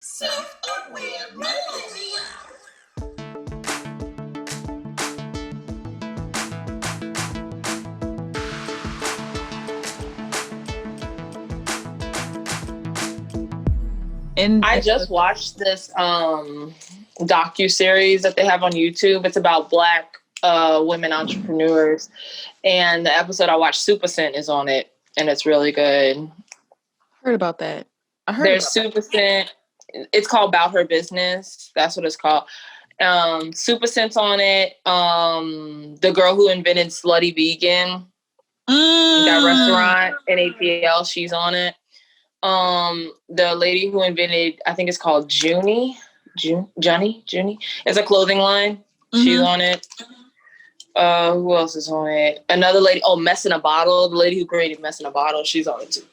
Self-aware millennial. And I just watched this docu-series that they have on YouTube. It's about Black women entrepreneurs. And the episode I watched, Super Scent, is on it. And it's really good. I heard about that. There's Super Scent. It's called About Her Business. That's what it's called. Super Scent's on it. The girl who invented Slutty Vegan, that restaurant in ATL, she's on it. The lady who invented, I think it's called Junie. It's a clothing line. Mm-hmm. She's on it. Who else is on it? Another lady. Oh, Mess in a Bottle. The lady who created Mess in a Bottle. She's on it too.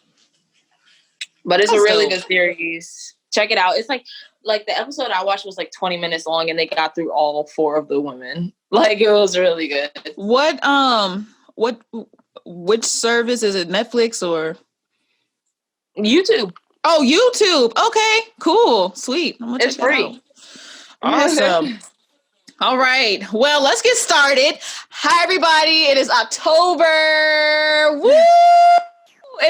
But it's a really good series. Check it out. It's like the episode I watched was like 20 minutes long, and they got through all 4 of the women. Like, it was really good. Which service is it? Netflix or YouTube? Oh, YouTube. Okay, cool, sweet. It's free. Awesome. All right. Well, let's get started. Hi, everybody. It is October. Woo!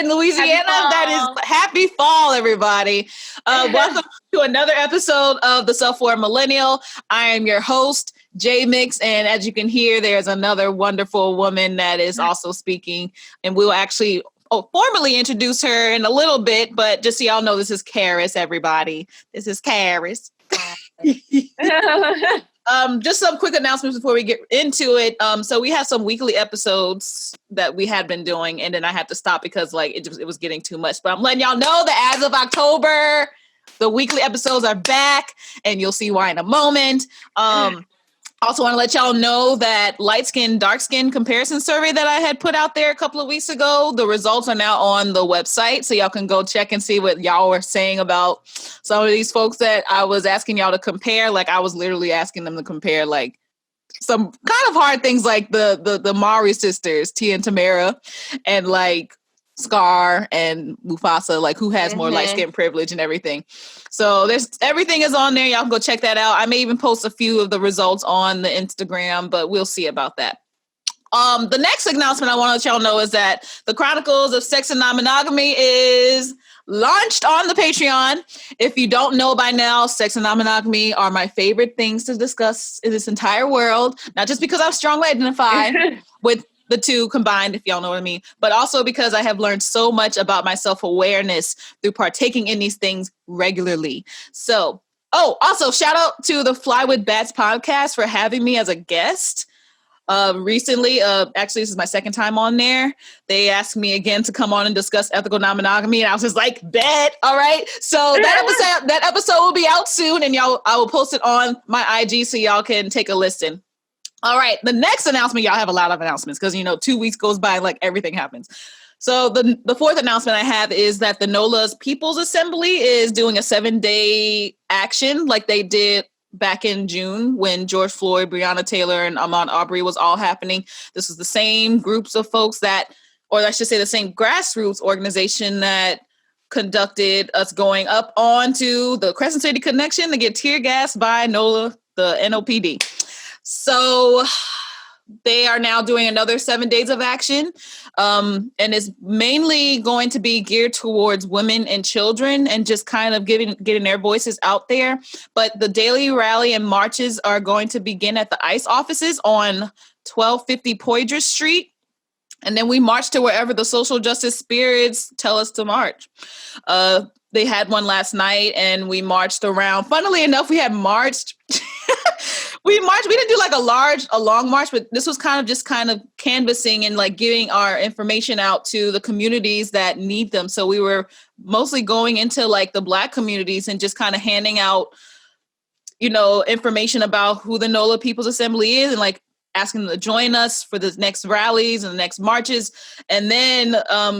In Louisiana, that is happy fall, everybody. Welcome to another episode of the Self-Aware Millennial. I am your host, J.Mix, and as you can hear, there's another wonderful woman that is also speaking, and we'll actually formally introduce her in a little bit, but just so y'all know, this is Charis, everybody. This is Charis. Just some quick announcements before we get into it. So we have some weekly episodes that we had been doing, and then I had to stop because it was getting too much. But I'm letting y'all know that as of October, the weekly episodes are back, and you'll see why in a moment. Also want to let y'all know that light skin, dark skin comparison survey that I had put out there a couple of weeks ago, the results are now on the website. So y'all can go check and see what y'all were saying about some of these folks that I was asking y'all to compare. Like, I was literally asking them to compare like some kind of hard things like the Mari sisters, Tia and Tamara, and like Scar and Mufasa, like who has more light skin privilege and everything. So everything is on there. Y'all can go check that out. I may even post a few of the results on the Instagram, but we'll see about that. The next announcement I want to let y'all know is that the Chronicles of Sex and Non-Monogamy is launched on the Patreon. If you don't know by now, sex and non-monogamy are my favorite things to discuss in this entire world. Not just because I strongly identify with the two combined, if y'all know what I mean, but also because I have learned so much about my self-awareness through partaking in these things regularly. So, also shout out to the Fly with Bats podcast for having me as a guest. Recently, actually, this is my second time on there. They asked me again to come on and discuss ethical non-monogamy, and I was just like, bet. All right. So that episode will be out soon, and I will post it on my IG so y'all can take a listen. All right. The next announcement, y'all have a lot of announcements because, 2 weeks goes by, like everything happens. So the fourth announcement I have is that the NOLA's People's Assembly is doing a 7-day action like they did back in June when George Floyd, Breonna Taylor, and Ahmaud Arbery was all happening. This was the same groups of folks or I should say the same grassroots organization that conducted us going up onto the Crescent City Connection to get tear gassed by NOLA, the NOPD. So they are now doing another 7 days of action, and it's mainly going to be geared towards women and children and just kind of getting their voices out there. But the daily rally and marches are going to begin at the ICE offices on 1250 Poydras Street. And then we march to wherever the social justice spirits tell us to march. They had one last night and we marched around. Funnily enough, we had marched. We didn't do like a long march, but this was kind of canvassing and like getting our information out to the communities that need them. So we were mostly going into like the Black communities and just kind of handing out, information about who the NOLA People's Assembly is and like asking them to join us for the next rallies and the next marches. And then,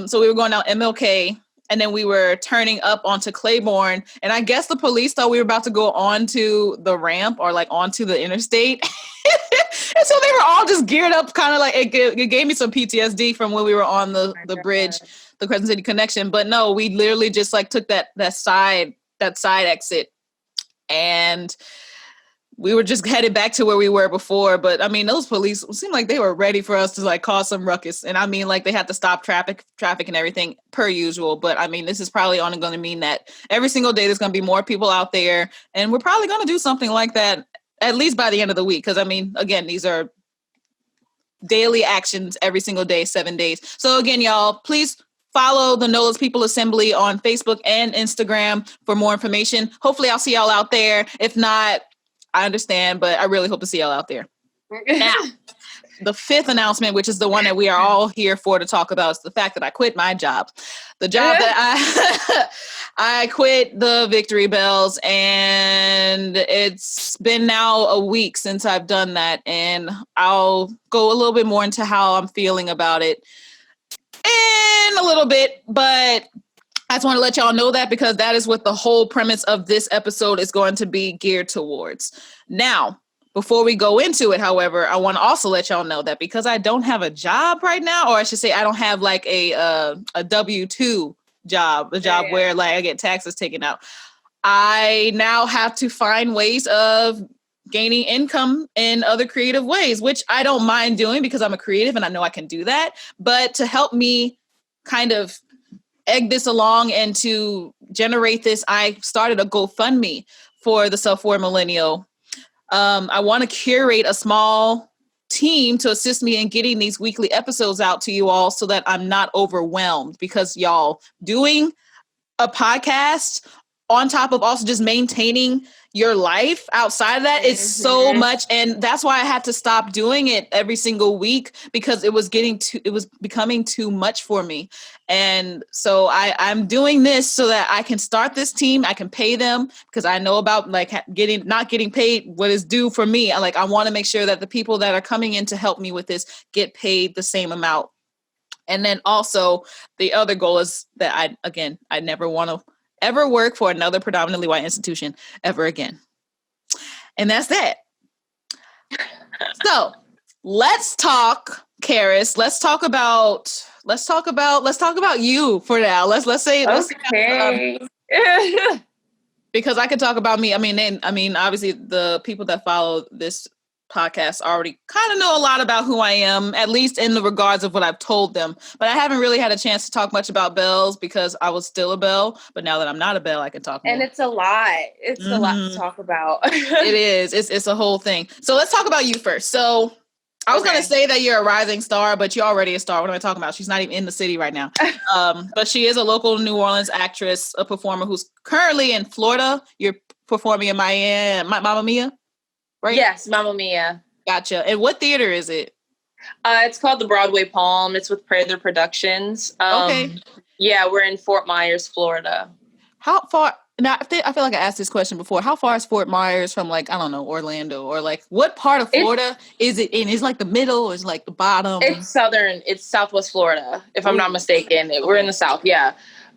so we were going out MLK. And then we were turning up onto Claiborne. And I guess the police thought we were about to go onto the ramp or like onto the interstate. And so they were all just geared up, kind of like it gave me some PTSD from when we were on the bridge, the Crescent City Connection. But no, we literally just like took that side that side exit. And we were just headed back to where we were before. But I mean, those police seemed like they were ready for us to like cause some ruckus. And I mean, like they had to stop traffic and everything per usual. But I mean, this is probably only going to mean that every single day there's going to be more people out there. And we're probably going to do something like that at least by the end of the week. Because I mean, again, these are daily actions every single day, 7 days. So again, y'all, please follow the NOLA's People Assembly on Facebook and Instagram for more information. Hopefully I'll see y'all out there. If not, I understand, but I really hope to see y'all out there. Now, the fifth announcement, which is the one that we are all here for to talk about, is the fact that I quit my job. The job that I quit the Victory Bells, and it's been now a week since I've done that, and I'll go a little bit more into how I'm feeling about it in a little bit, but I just want to let y'all know that because that is what the whole premise of this episode is going to be geared towards. Now, before we go into it, however, I want to also let y'all know that because I don't have a job right now, or I should say I don't have like a W-2 job, a job where like I get taxes taken out, I now have to find ways of gaining income in other creative ways, which I don't mind doing because I'm a creative and I know I can do that. But to help me kind of egg this along and to generate this, I started a GoFundMe for the Self-Aware Millennial. I want to curate a small team to assist me in getting these weekly episodes out to you all so that I'm not overwhelmed, because y'all, doing a podcast on top of also just maintaining your life outside of that is so much. And that's why I had to stop doing it every single week, because it was becoming too much for me. And so I'm doing this so that I can start this team. I can pay them because I know about like not getting paid what is due for me. I want to make sure that the people that are coming in to help me with this get paid the same amount. And then also the other goal is that I never want to ever work for another predominantly white institution ever again. And that's that. So let's talk, Charis. Let's talk about you for now. Let's say because I could talk about me. I mean, obviously the people that follow this podcast already kind of know a lot about who I am, at least in the regards of what I've told them. But I haven't really had a chance to talk much about bells because I was still a bell. But now that I'm not a bell, I can talk more. And it's a lot. It's a lot to talk about. It is. It's a whole thing. So let's talk about you first. So I was going to say that you're a rising star, but you're already a star. What am I talking about? She's not even in the city right now. But she is a local New Orleans actress, a performer who's currently in Florida. You're performing in Miami, Mamma Mia? Right? Yes, Mamma Mia. Gotcha. And what theater is it? It's called the Broadway Palm. It's with Prather Productions. Okay. Yeah, we're in Fort Myers, Florida. How far? Now, I feel like I asked this question before. How far is Fort Myers from, like, I don't know, Orlando? Or, like, what part of Florida is it in? Is it, like, the middle or is it, like, the bottom? It's southern. It's Southwest Florida, if I'm not mistaken. Okay. We're in the South, yeah.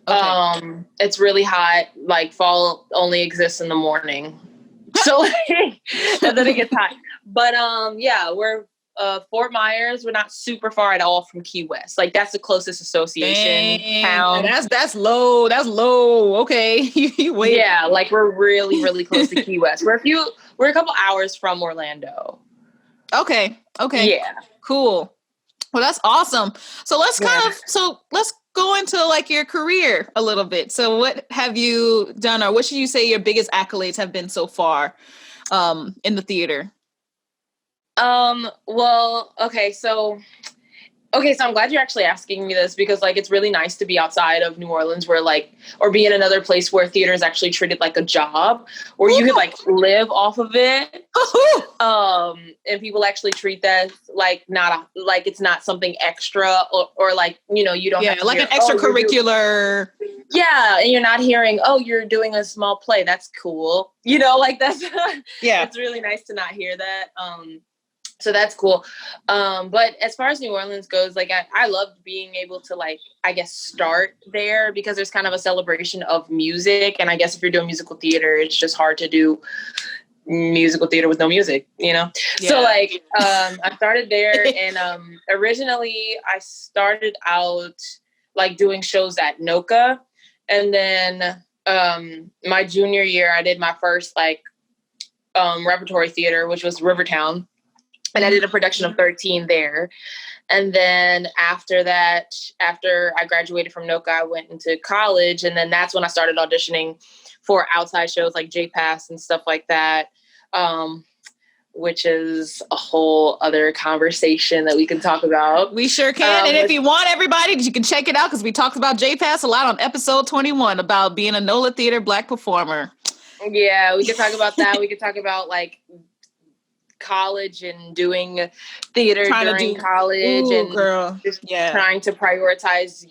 Okay. It's really hot. Like, fall only exists in the morning. So, and then it gets hot. But, yeah, we're Fort Myers. We're not super far at all from Key West. Like, that's the closest association town. That's low. That's low. Okay. Yeah, like, we're really, really close to Key West. We're a couple hours from Orlando. Okay. Yeah. Cool. Well, that's awesome. So let's let's go into like your career a little bit. So what have you done, or what should you say your biggest accolades have been so far in the theater? Well, okay, so I'm glad you're actually asking me this, because like it's really nice to be outside of New Orleans or be in another place where theater is actually treated like a job, where you could like live off of it. And people actually treat that like it's not something extra or like, you know, you don't have to like hear, an extracurricular. And you're not hearing, you're doing a small play. That's cool. You know, like that's it's really nice to not hear that. So that's cool. But as far as New Orleans goes, like I loved being able to like, I guess, start there, because there's kind of a celebration of music. And I guess if you're doing musical theater, it's just hard to do musical theater with no music, you know? Yeah. So like, I started there and originally I started out like doing shows at NOCA. And then my junior year, I did my first like repertory theater, which was Rivertown. And I did a production of 13 there. And then after that, after I graduated from NOCA, I went into college. And then that's when I started auditioning for outside shows like J-Pass and stuff like that, which is a whole other conversation that we can talk about. We sure can. And if you want everybody, you can check it out because we talked about J-Pass a lot on episode 21 about being a NOLA Theater Black performer. Yeah, we can talk about that. We can talk about like college and doing theater during college and just trying to prioritize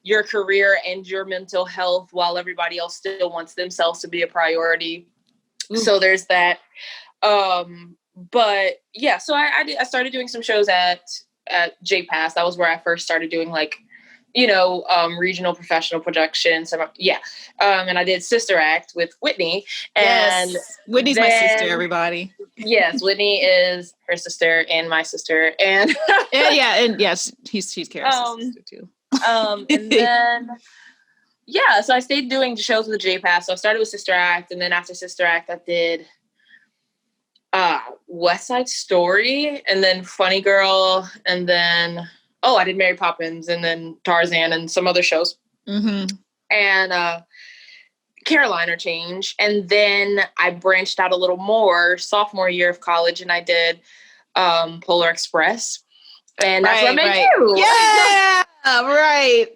your career and your mental health while everybody else still wants themselves to be a priority. So there's that. But yeah, so I started doing some shows at J-Pass. That was where I first started doing like, regional professional productions. And I did Sister Act with Whitney. And Whitney's my sister, everybody. Yes, Whitney is her sister and my sister. And she's Charis' sister too. And then so I stayed doing shows with J-Pass. So I started with Sister Act, and then after Sister Act, I did West Side Story, and then Funny Girl, and then I did Mary Poppins, and then Tarzan, and some other shows. Mm-hmm. And Caroline or Change, and then I branched out a little more sophomore year of college, and I did Polar Express. And that's what I met you. Yeah, right.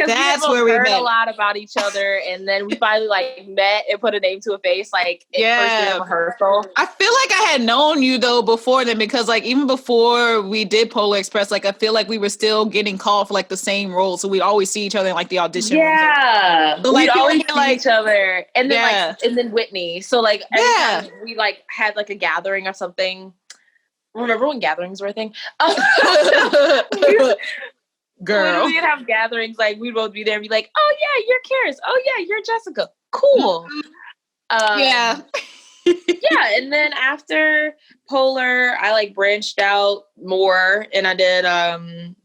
That's where we heard met. A lot about each other, and then we finally like met and put a name to a face. Like first day of rehearsal. I feel like I had known you though before then, because like even before we did Polar Express, like I feel like we were still getting called for like the same role, so we always see each other in like the audition rooms. Yeah, so, like, we always see each other, and then and then Whitney. So like every time we like had like a gathering or something. Remember when gatherings were a thing? Girl. When we'd have gatherings, like we'd both be there and be like, oh yeah, you're Charis. Oh yeah, you're Jessica. Cool. Yeah, and then after Polar, I like branched out more and I did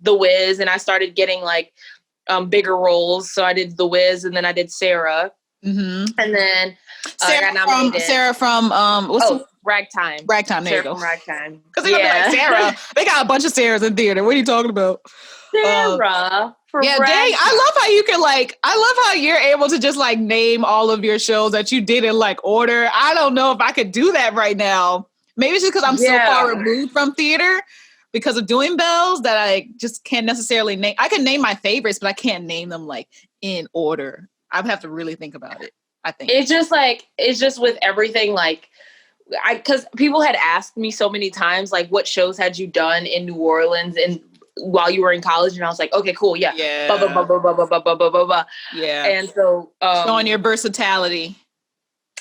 The Wiz, and I started getting like bigger roles. So I did The Wiz, and then I did Sarah. Mm-hmm. And then I got nominated. Sarah from Ragtime. Ragtime, there Sarah you go. From Ragtime. Because they're gonna be like, Sarah. They got a bunch of Sarahs in theater. What are you talking about? Sarah. Dang. I love how you can I love how you're able to just like name all of your shows that you did in like order. I don't know if I could do that right now. Maybe it's just because I'm so far removed from theater because of doing bells that I just can't necessarily name. I can name my favorites, but I can't name them like in order. I'd have to really think about it. I think it's just with everything like. Because people had asked me so many times, like, what shows had you done in New Orleans and while you were in college? And I was like, okay, cool, yeah. Blah, blah, blah, blah, blah, blah, blah, blah, blah, blah. Yeah. And so showing your versatility.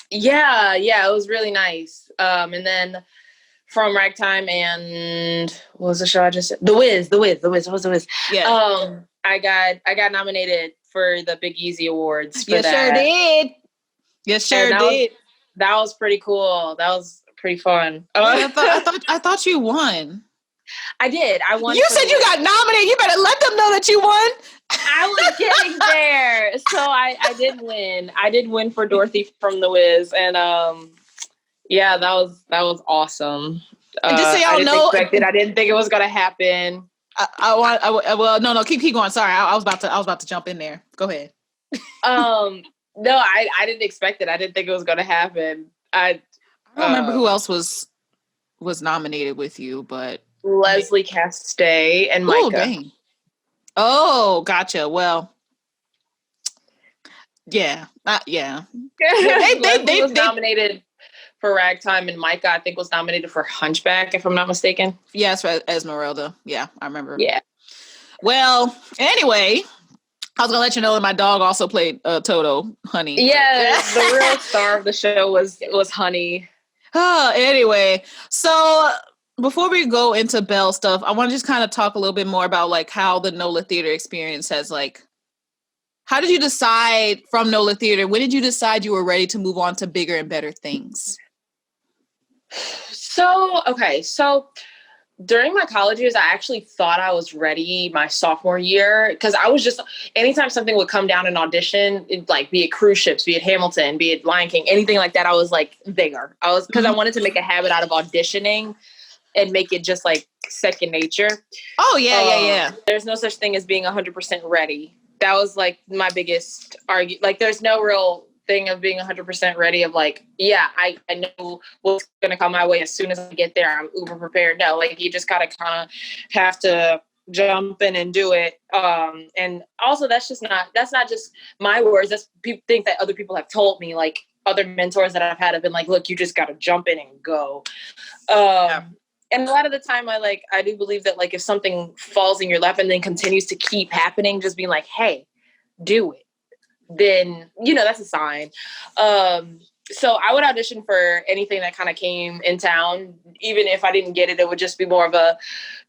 Yeah, it was really nice. And then from Ragtime and what was the show I just said? The Wiz. What was The Wiz? Yeah. I got nominated for the Big Easy Awards. You sure did. You sure did. That was pretty cool. That was pretty fun. I thought you won. I did. I won. You said you got nominated. You better let them know that you won. I was getting there. So I did win. I did win for Dorothy from The Wiz. And that was awesome. And just so y'all know, I didn't think it was gonna happen. No, keep going. Sorry, I was about to jump in there. Go ahead. No, I didn't expect it. I didn't think it was going to happen. I don't remember who else was nominated with you, but Leslie Castay and Micah. Oh, dang. Oh, gotcha. Well, yeah. They was nominated for Ragtime, and Micah, I think, was nominated for Hunchback, if I'm not mistaken. Yes, for Esmeralda. Yeah, I remember. Yeah. Well, anyway, I was gonna let you know that my dog also played Toto, Honey. Yeah, the real star of the show was Honey. Anyway, so before we go into Belle stuff, I want to just kind of talk a little bit more about like how the NOLA Theatre experience has like. How did you decide from NOLA Theatre? When did you decide you were ready to move on to bigger and better things? So During my college years, I actually thought I was ready my sophomore year because I was just, anytime something would come down an audition, like be it cruise ships, be it Hamilton, be it Lion King, anything like that, I was like there. Because I wanted to make a habit out of auditioning and make it just like second nature. Oh, yeah. There's no such thing as being 100% ready. That was like my biggest argument. Like, there's no real thing of being 100% ready of like, yeah, I know what's going to come my way as soon as I get there. I'm uber prepared. No, like, you just gotta kind of have to jump in and do it. And also that's not just my words. That's people think that other people have told me, like other mentors that I've had have been like, look, you just got to jump in and go. And a lot of the time I do believe that like if something falls in your lap and then continues to keep happening, just being like, hey, do it. Then, that's a sign. So I would audition for anything that kind of came in town. Even if I didn't get it, it would just be more of a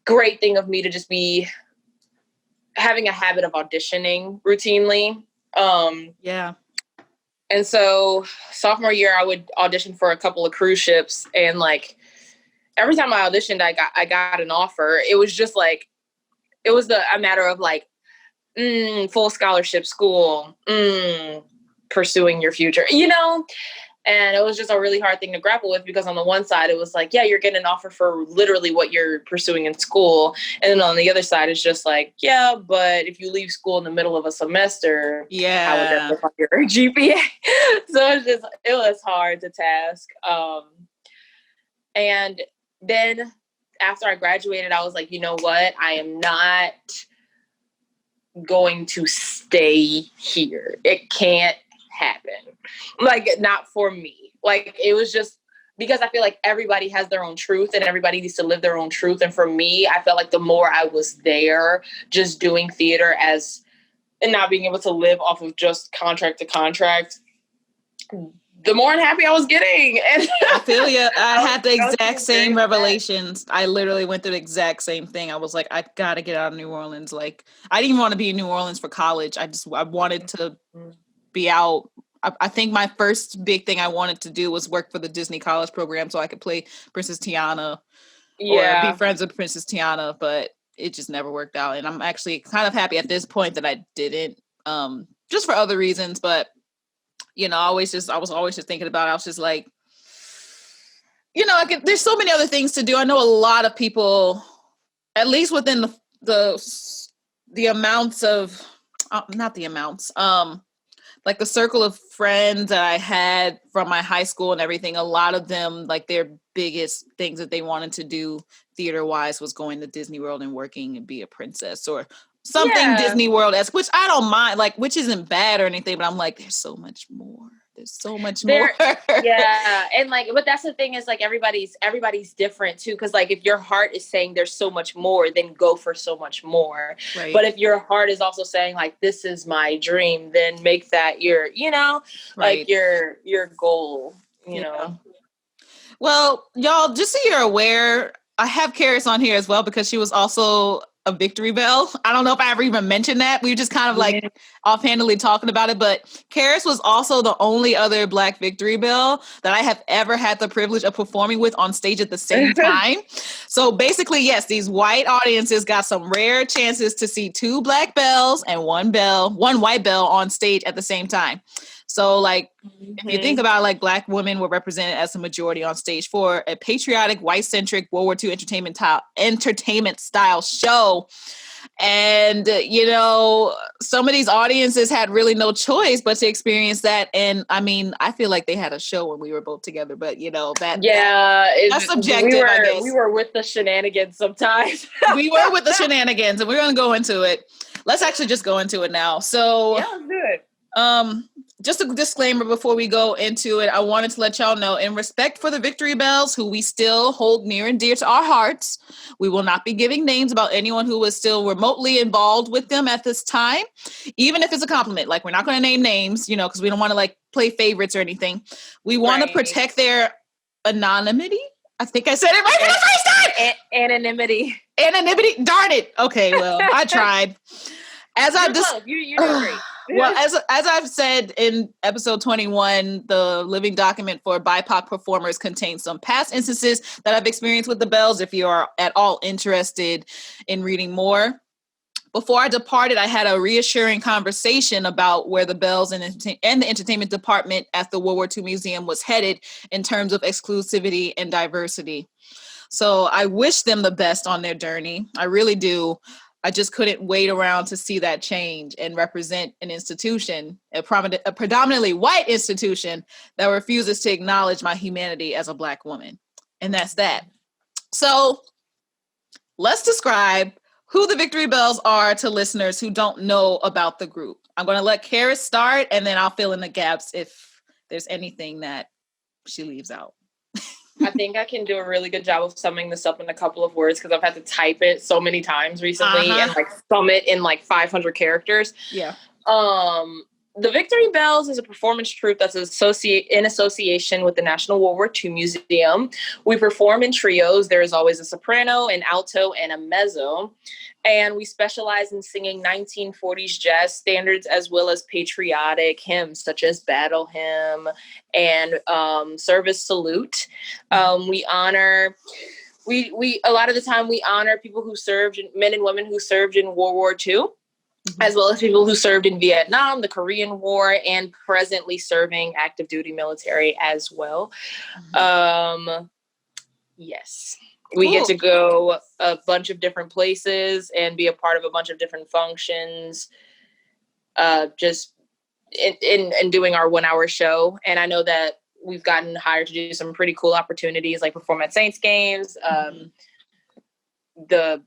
great thing of me to just be having a habit of auditioning routinely. Yeah. And so sophomore year, I would audition for a couple of cruise ships, and like every time I auditioned, I got an offer. It was just like, it was a matter of like, full scholarship school, pursuing your future, And it was just a really hard thing to grapple with, because on the one side, it was like, yeah, you're getting an offer for literally what you're pursuing in school. And then on the other side, it's just like, yeah, but if you leave school in the middle of a semester, how would that affect your GPA? So it was hard to task. And then after I graduated, I was like, you know what? I am not going to stay here. It can't happen. Like, not for me. Like, it was just because I feel like everybody has their own truth and everybody needs to live their own truth. And for me, I felt like the more I was there just doing theater and not being able to live off of just contract to contract, the more unhappy I was getting. And I feel you. I had the exact same revelations. I literally went through the exact same thing. I was like, I gotta get out of New Orleans. Like, I didn't even want to be in New Orleans for college. I wanted to be out. I think my first big thing I wanted to do was work for the Disney College program so I could play Princess Tiana or be friends with Princess Tiana, but it just never worked out. And I'm actually kind of happy at this point that I didn't, just for other reasons. But, I was always just thinking about it. I was just like, there's so many other things to do. I know a lot of people, at least within the amounts of, not the amounts, like the circle of friends that I had from my high school and everything, a lot of them, like their biggest things that they wanted to do theater wise was going to Disney World and working and be a princess or something Disney World-esque, which I don't mind, like, which isn't bad or anything, but I'm like, there's so much more. There's so much more. Yeah. And like, but that's the thing is like, everybody's different too. Cause like, if your heart is saying there's so much more, then go for so much more. Right. But if your heart is also saying like, this is my dream, then make that your, like your goal, know? Well, y'all, just so you're aware, I have Charis on here as well because she was also a Victory Bell. I don't know if I ever even mentioned that. We were just kind of like offhandedly talking about it, but Charis was also the only other Black Victory Bell that I have ever had the privilege of performing with on stage at the same time. So basically, yes, these white audiences got some rare chances to see two Black bells and one white bell on stage at the same time. So like, if you think about like Black women were represented as a majority on stage for a patriotic, white-centric World War II entertainment style show. And, some of these audiences had really no choice but to experience that. And I mean, I feel like they had a show when we were both together, but that's subjective, I guess. We were with the shenanigans sometimes. We were with the shenanigans, and we're going to go into it. Let's actually just go into it now. So yeah, let's do it. Just a disclaimer before we go into it, I wanted to let y'all know, in respect for the Victory Bells, who we still hold near and dear to our hearts, we will not be giving names about anyone who is still remotely involved with them at this time, even if it's a compliment. Like, we're not going to name names, because we don't want to like play favorites or anything. We want to protect their anonymity. I think I said it right for the first time. Anonymity. Darn it. Okay, well, I tried. As I you're doing great. Well, as I've said in episode 21, the living document for BIPOC performers contains some past instances that I've experienced with the Bells. If you are at all interested in reading more. Before I departed, I had a reassuring conversation about where the Bells and the entertainment department at the World War II Museum was headed in terms of exclusivity and diversity. So I wish them the best on their journey. I really do. I just couldn't wait around to see that change and represent an institution, a predominantly white institution that refuses to acknowledge my humanity as a Black woman. And that's that. So let's describe who the Victory Bells are to listeners who don't know about the group. I'm going to let Charis start, and then I'll fill in the gaps if there's anything that she leaves out. I think I can do a really good job of summing this up in a couple of words because I've had to type it so many times recently and like sum it in like 500 characters. Yeah. The Victory Bells is a performance troupe that's in association with the National WWII Museum. We perform in trios. There is always a soprano, an alto, and a mezzo. And we specialize in singing 1940s jazz standards as well as patriotic hymns such as Battle Hymn and Service Salute. We honor... We a lot of the time we honor people who served, men and women who served in World War II. As well as people who served in Vietnam, the Korean War, and presently serving active duty military as well. Yes. We get to go a bunch of different places and be a part of a bunch of different functions, just in doing our 1 hour show. And I know that we've gotten hired to do some pretty cool opportunities, like perform at Saints games, the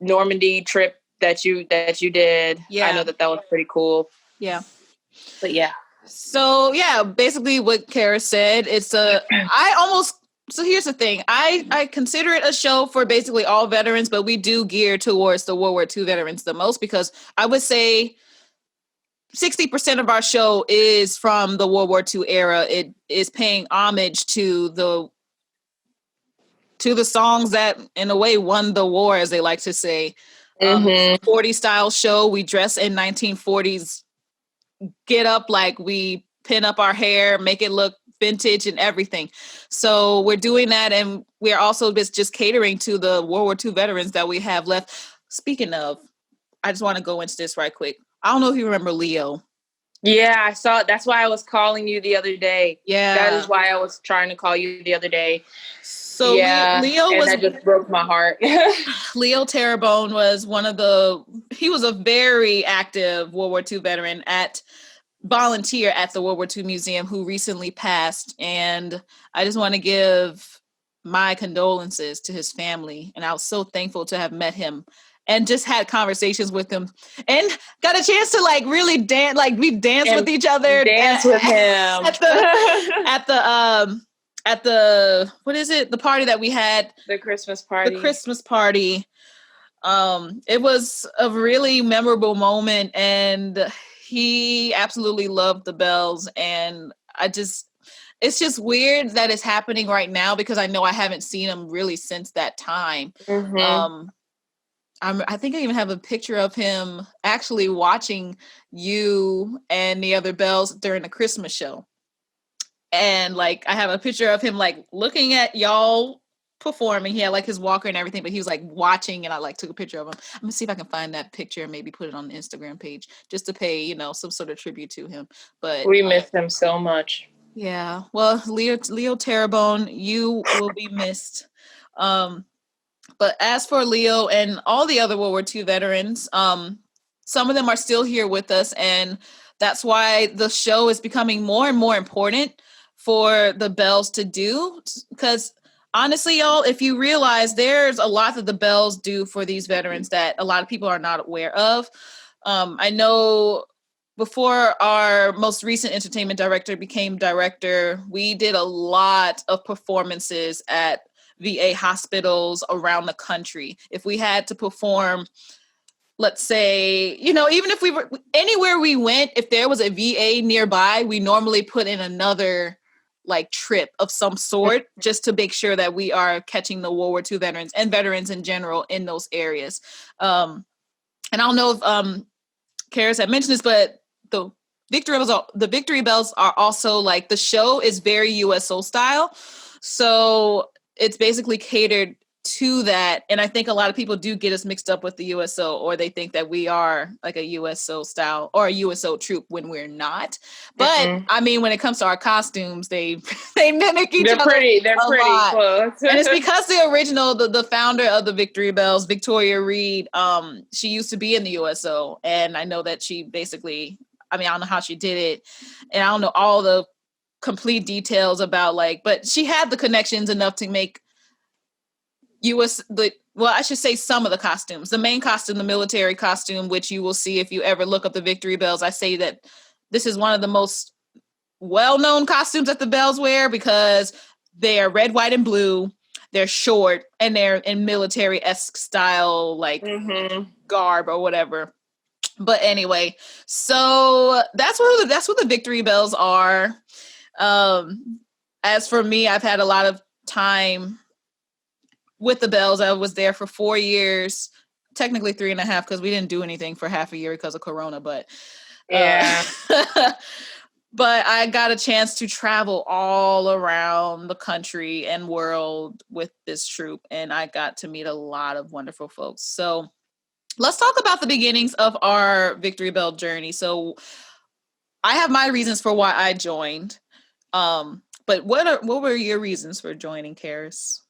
Normandy trip that you did. Yeah. I know that was pretty cool. Yeah. But yeah. So yeah, basically what Kara said, it's so here's the thing. I consider it a show for basically all veterans, but we do gear towards the World War II veterans the most because I would say 60% of our show is from the World War II era. It is paying homage to the songs that in a way won the war, as they like to say. 40s style show. We dress in 1940s get up, like we pin up our hair, make it look vintage and everything. So we're doing that, and we're also just catering to the World War II veterans that we have left. Speaking of, I just want to go into this right quick. I don't know if you remember Leo. Yeah, I saw it. That's why I was calling you the other day. Yeah. That is why I was trying to call you the other day. So yeah, Leo was... that just broke my heart. Leo Terrebonne was he was a very active World War II veteran volunteer at the World War II Museum who recently passed. And I just want to give my condolences to his family. And I was so thankful to have met him and just had conversations with him and got a chance to like really dance, like we danced with each other. Dance with him. At the what is it? The party that we had. The Christmas party. It was a really memorable moment, and he absolutely loved the Bells. And it's just weird that it's happening right now because I know I haven't seen him really since that time. I think I even have a picture of him actually watching you and the other Bells during the Christmas show. And like, I have a picture of him like looking at y'all performing. He had like his walker and everything, but he was like watching, and I like took a picture of him. I'm gonna see if I can find that picture and maybe put it on the Instagram page just to pay, some sort of tribute to him. But we miss him so much. Yeah. Well, Leo Terrebonne, you will be missed. But as for Leo and all the other World War II veterans, some of them are still here with us, and that's why the show is becoming more and more important for the Bells to do. Because honestly, y'all, if you realize there's a lot that the Bells do for these veterans that a lot of people are not aware of. I know before our most recent entertainment director became director, we did a lot of performances at VA hospitals around the country. If we had to perform, let's say, even if we were anywhere we went, if there was a VA nearby, we normally put in another like trip of some sort just to make sure that we are catching the World War II veterans and veterans in general in those areas. And I don't know if Charis had mentioned this, but the Victory Bells are also like, the show is very USO style. So it's basically catered to that. And I think a lot of people do get us mixed up with the USO, or they think that we are like a USO style or a USO troupe when we're not. But I mean, when it comes to our costumes, they mimic each other. They're pretty lot. close. And it's because the original, the founder of the Victory Bells, Victoria Reed, she used to be in the USO. And I know that she basically, I mean, I don't know how she did it, and I don't know all the complete details about like, but she had the connections enough to make I should say some of the costumes. The main costume, the military costume, which you will see if you ever look up the Victory Bells. I say that this is one of the most well-known costumes that the Bells wear because they are red, white, and blue. They're short and they're in military-esque style, like garb or whatever. But anyway, so that's what the Victory Bells are. As for me, I've had a lot of time with the Bells. I was there for 4 years, technically 3.5, because we didn't do anything for half a year because of Corona. But but I got a chance to travel all around the country and world with this troupe, and I got to meet a lot of wonderful folks. So let's talk about the beginnings of our Victory Bell journey. So I have my reasons for why I joined. But what were your reasons for joining, Charis?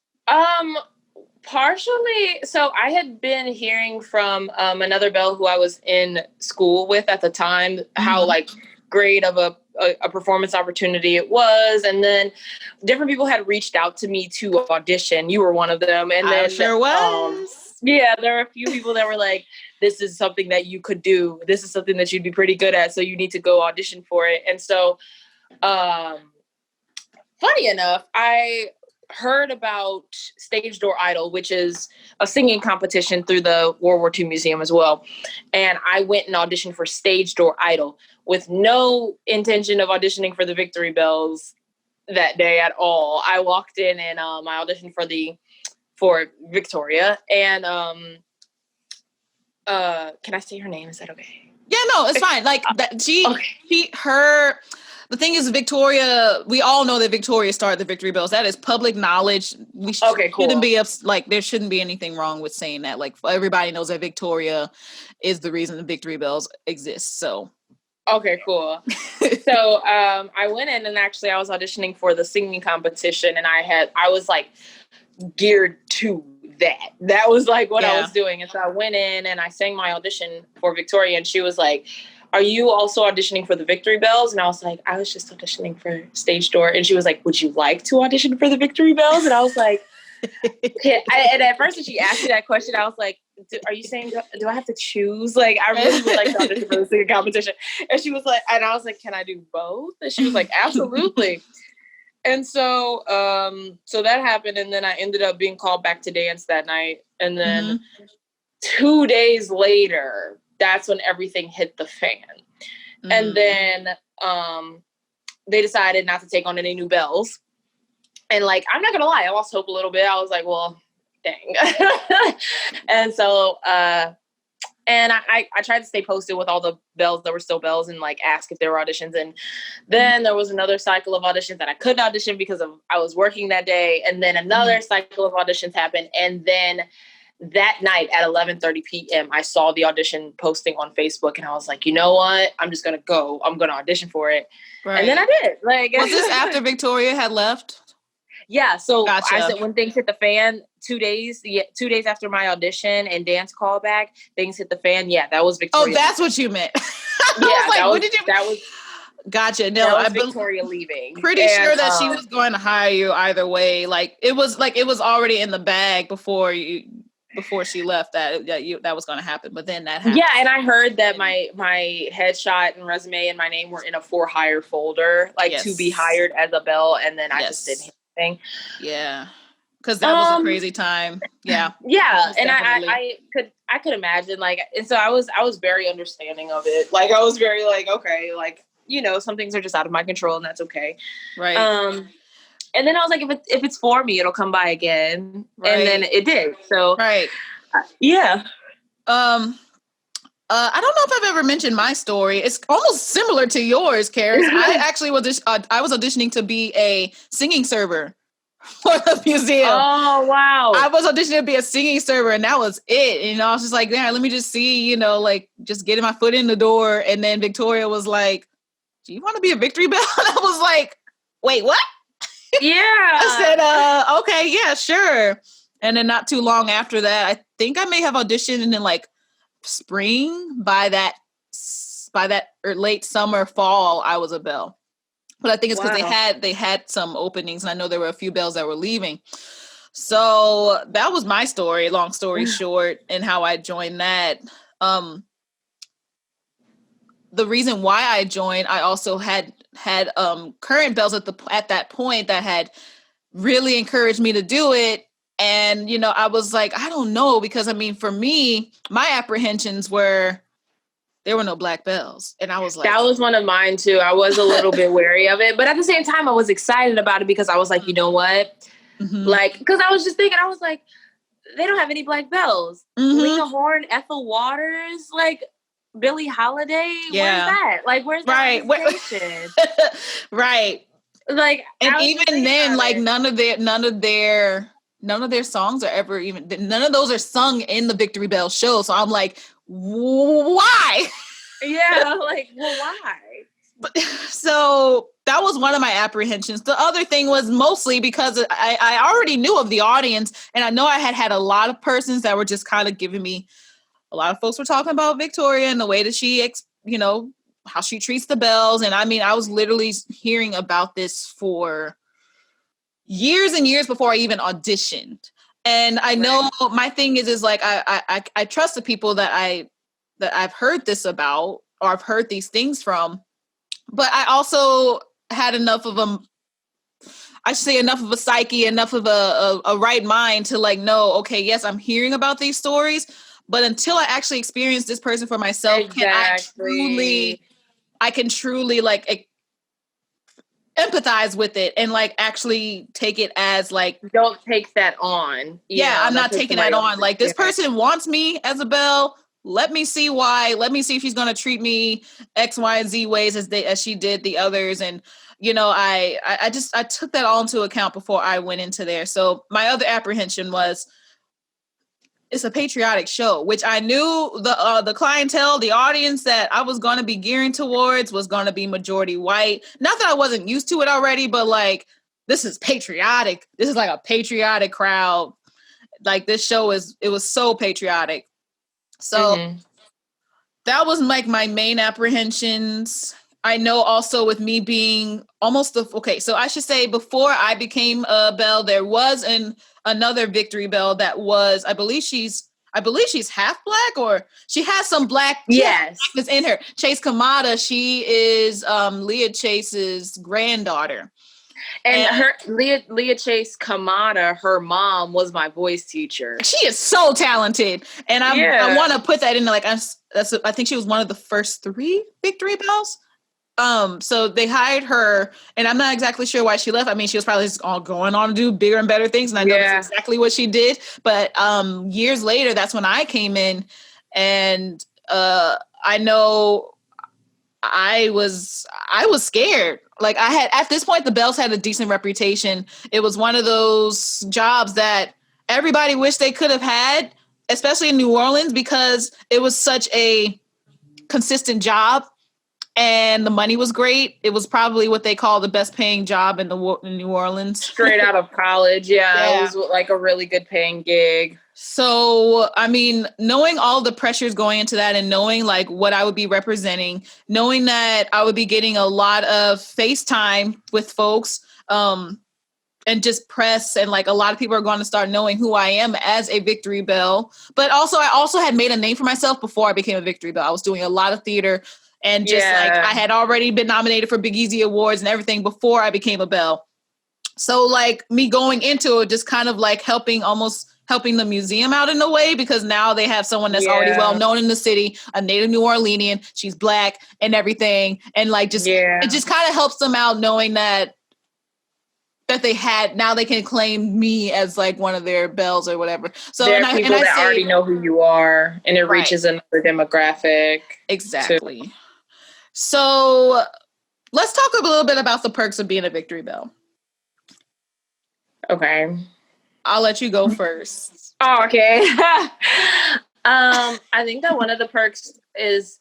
Partially, so I had been hearing from another Bell who I was in school with at the time, how like great of a performance opportunity it was, and then different people had reached out to me to audition. You were one of them, and then I sure was. Yeah, there were a few people that were like, "This is something that you could do. This is something that you'd be pretty good at. So you need to go audition for it." And so, funny enough, I heard about Stage Door Idol, which is a singing competition through the World War II Museum as well. And I went and auditioned for Stage Door Idol with no intention of auditioning for the Victory Bells that day at all. I walked in and I auditioned for Victoria. And can I say her name? Is that okay? Yeah, no, it's fine. Like that, the thing is, Victoria, we all know that Victoria started the Victory Bells. That is public knowledge. We shouldn't be like, there shouldn't be anything wrong with saying that. Like, everybody knows that Victoria is the reason the Victory Bells exist. So, okay, cool. So, I went in and actually I was auditioning for the singing competition, and I was like geared to that. That was like what I was doing. And so I went in and I sang my audition for Victoria, and she was like, "Are you also auditioning for the Victory Bells?" And I was like, "I was just auditioning for Stage Door." And she was like, "Would you like to audition for the Victory Bells?" And I was like, and at first when she asked me that question, I was like, "Are you saying, do I have to choose? Like, I really would like to audition for the singing competition." And she was like, and I was like, "Can I do both?" And she was like, "Absolutely." And so, so that happened. And then I ended up being called back to dance that night. And then 2 days later, that's when everything hit the fan. And then they decided not to take on any new Bells. And like, I'm not gonna lie, I lost hope a little bit. I was like, well, dang. And so and I tried to stay posted with all the Bells that were still Bells and like ask if there were auditions. And then there was another cycle of auditions that I couldn't audition because I was working that day. And then another cycle of auditions happened. And then that night at 11:30 p.m., I saw the audition posting on Facebook, and I was like, you know what? I'm just going to go. I'm going to audition for it. Right. And then I did. Like, was this after Victoria had left? Yeah. So gotcha. I said when things hit the fan, 2 days after my audition and dance callback, things hit the fan. Yeah, that was Victoria. Oh, that's what you meant. That was gotcha. No, that was Victoria leaving. Pretty sure that she was going to hire you either way. Like it was already in the bag before she left that was going to happen. But then that happened. Yeah, and I heard that my headshot and resume and my name were in a for hire folder, to be hired as a Bell, and then I just didn't hit anything. Yeah, because that was a crazy time. Yeah, yeah, and I could imagine, like, and so I was very understanding of it. Like, I was very like, okay, like, you know, some things are just out of my control, and that's okay. Right. And then I was like, if it's for me, it'll come by again. Right. And then it did. So right. Yeah. I don't know if I've ever mentioned my story. It's almost similar to yours, Charis. I actually was I was auditioning to be a singing server for the museum. Oh, wow. I was auditioning to be a singing server, and that was it. You know, I was just like, yeah, let me just see, you know, like just getting my foot in the door. And then Victoria was like, do you want to be a Victory Bell? And I was like, wait, what? Yeah. I said, okay, yeah, sure. And then not too long after that, I think I may have auditioned in like spring. By that or late summer, fall, I was a bell. But I think it's because they had some openings, and I know there were a few bells that were leaving. So that was my story, long story short, and how I joined that. The reason why I joined, I also had current bells at that point that had really encouraged me to do it. And, you know, I was like, I don't know, because I mean, for me, my apprehensions were there were no black bells. And I was like, that was one of mine too. I was a little bit wary of it, but at the same time, I was excited about it because I was like, you know what? mm-hmm. Like, because I was just thinking, I was like, they don't have any black bells. Mm-hmm. Lena Horne, Ethel Waters, like Billie Holiday. Yeah. Where's that? Like, where's that representation? Right. Like, and even then, like none of their songs are ever even, none of those are sung in the Victory Bell show. So I'm like, why? Yeah, like, well, why? So that was one of my apprehensions. The other thing was mostly because I already knew of the audience, and I know I had a lot of persons that were just kind of giving me, a lot of folks were talking about Victoria and the way that she, you know, how she treats the bells. And I mean, I was literally hearing about this for years and years before I even auditioned. And I know my thing is like, I trust the people that I've heard this about, or I've heard these things from, but I also had enough of a psyche, enough of a right mind to like, know, okay, yes, I'm hearing about these stories, but until I actually experience this person for myself, exactly. I can truly like empathize with it and like actually take it as like, don't take that on. Yeah, I'm not taking that on. Like, this person wants me as a bell. Let me see why. Let me see if she's going to treat me X, Y, and Z ways as she did the others. And, you know, I took that all into account before I went into there. So my other apprehension was, it's a patriotic show, which I knew the clientele, the audience that I was going to be gearing towards was going to be majority white. Not that I wasn't used to it already, but like, this is patriotic. This is like a patriotic crowd. Like, this show it was so patriotic. So that was like my main apprehensions. I know also with me being so I should say, before I became a bell, there was another Victory Bell that was, I believe she's half black, or she has some black blackness in her. Chase Kamada, she is Leah Chase's granddaughter. And her Leah Chase Kamada, her mom was my voice teacher. She is so talented, and I want to put that in like, I think she was one of the first 3 Victory Bells. So they hired her, and I'm not exactly sure why she left. I mean, she was probably just all going on to do bigger and better things, and I know that's exactly what she did. But years later, that's when I came in, and I know I was scared. Like, I had, at this point, the bells had a decent reputation. It was one of those jobs that everybody wished they could have had, especially in New Orleans, because it was such a consistent job. And the money was great. It was probably what they call the best paying job in New Orleans. Straight out of college. Yeah, it was like a really good paying gig. So, I mean, knowing all the pressures going into that, and knowing like what I would be representing, knowing that I would be getting a lot of FaceTime with folks, and just press, and like a lot of people are going to start knowing who I am as a Victory Bell. But also, I also had made a name for myself before I became a Victory Bell. I was doing a lot of theater. And just like, I had already been nominated for Big Easy Awards and everything before I became a bell. So like, me going into it, just kind of like helping the museum out in a way, because now they have someone that's already well known in the city, a native New Orleanian, she's black and everything. And like, it just kind of helps them out, knowing that that they had, now they can claim me as like one of their bells or whatever. So there are people that already know who you are, and it reaches another demographic. Exactly. Too. So let's talk a little bit about the perks of being a Victory Bell. Okay. I'll let you go first. Oh, okay. I think that one of the perks is,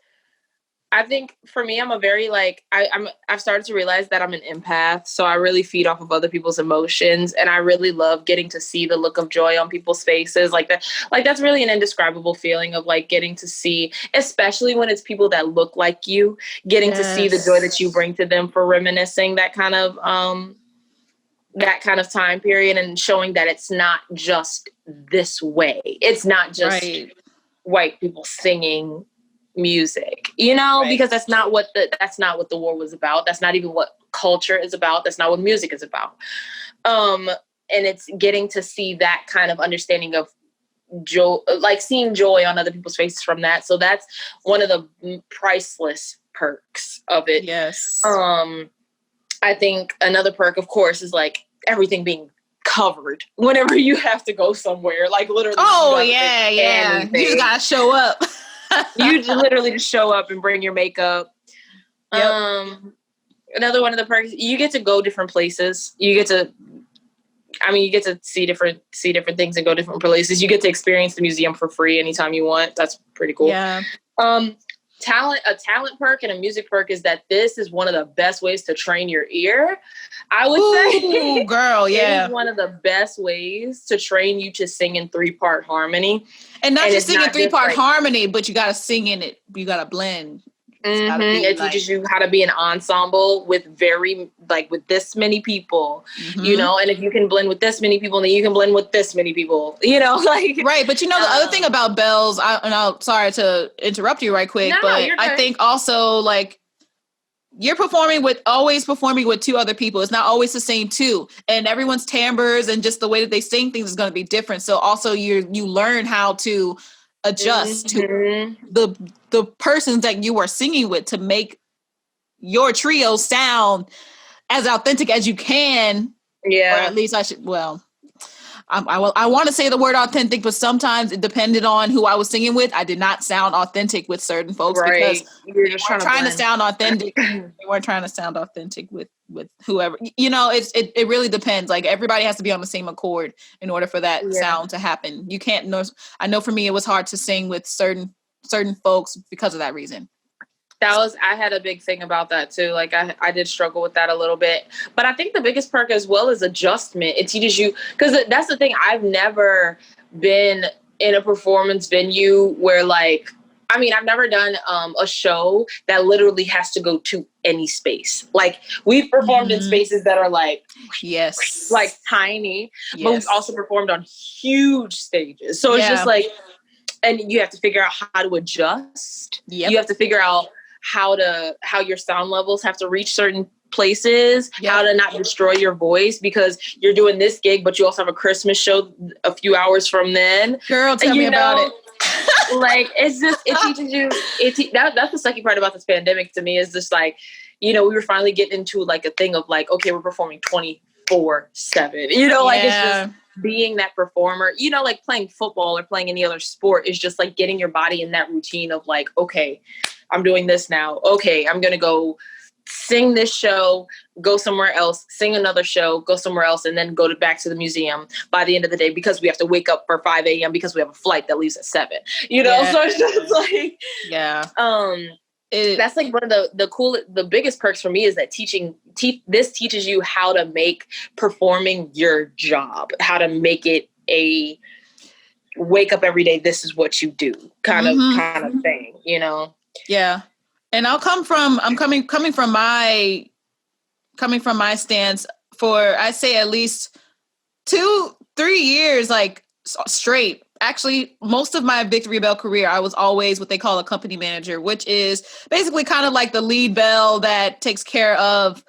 I think for me, I'm a very I've started to realize that I'm an empath. So I really feed off of other people's emotions, and I really love getting to see the look of joy on people's faces like that. Like that's really an indescribable feeling of like getting to see, especially when it's people that look like you, getting to see the joy that you bring to them for reminiscing that kind of time period, and showing that it's not just this way. It's not just white people singing music, because that's not what the war was about. That's not even what culture is about. That's not what music is about. And it's getting to see that kind of understanding of joy, like seeing joy on other people's faces from that. So that's one of the priceless perks of it. Yes. I think another perk, of course, is like everything being covered whenever you have to go somewhere. Like literally. Oh yeah. Anything. You just gotta show up. You literally just show up and bring your makeup. Yep. Another one of the perks, you get to go different places. You get to see different things and go different places. You get to experience the museum for free anytime you want. That's pretty cool. Yeah. A talent perk and a music perk is that this is one of the best ways to train your ear. I would say, girl, yeah, it is one of the best ways to train you to sing in 3-part harmony, and not just sing in 3-part harmony, but you got to sing in it. You got to blend. It teaches you how to be an ensemble with with this many people, and if you can blend with this many people, then you can blend with this many people, right. But the other thing about bells, I'm sorry to interrupt you right quick, but I think also like you're always performing with 2 other people. It's not always the same 2, and everyone's timbres and just the way that they sing things is going to be different. So also you learn how to adjust to the persons that you are singing with to make your trio sound as authentic as you can. Yeah. Or at least I want to say the word authentic, but sometimes it depended on who I was singing with. I did not sound authentic with certain folks because you're just trying to sound authentic. They weren't trying to sound authentic with whoever. It really depends. Like everybody has to be on the same accord in order for that sound to happen. You can't know. I know for me, it was hard to sing with certain folks because of that reason. I had a big thing about that too. Like I did struggle with that a little bit, but I think the biggest perk as well is adjustment. It teaches you, because that's the thing. I've never been in a performance venue where I've never done a show that literally has to go to any space. Like we've performed in spaces that are like tiny, but we've also performed on huge stages. So it's just like, and you have to figure out how to adjust. Yep. You have to figure out how your sound levels have to reach certain places, how to not destroy your voice because you're doing this gig, but you also have a Christmas show a few hours from then. Girl, tell me about it. It's just, it teaches you, that's the sucky part about this pandemic to me is just like, we were finally getting into like a thing of like, okay, we're performing 24/7, it's just being that performer, like playing football or playing any other sport is just like getting your body in that routine of like, okay, I'm doing this now. Okay, I'm going to go sing this show, go somewhere else, sing another show, go somewhere else, and then go back to the museum by the end of the day because we have to wake up for 5 a.m. because we have a flight that leaves at 7, So it's just like, that's like one of the biggest perks for me is that this teaches you how to make performing your job, how to make it a wake up every day, this is what you do kind of thing, Yeah. And I'm coming from my stance for, I say at least 2-3 years, like straight. Actually, most of my Victory Bell career, I was always what they call a company manager, which is basically kind of like the lead bell that takes care of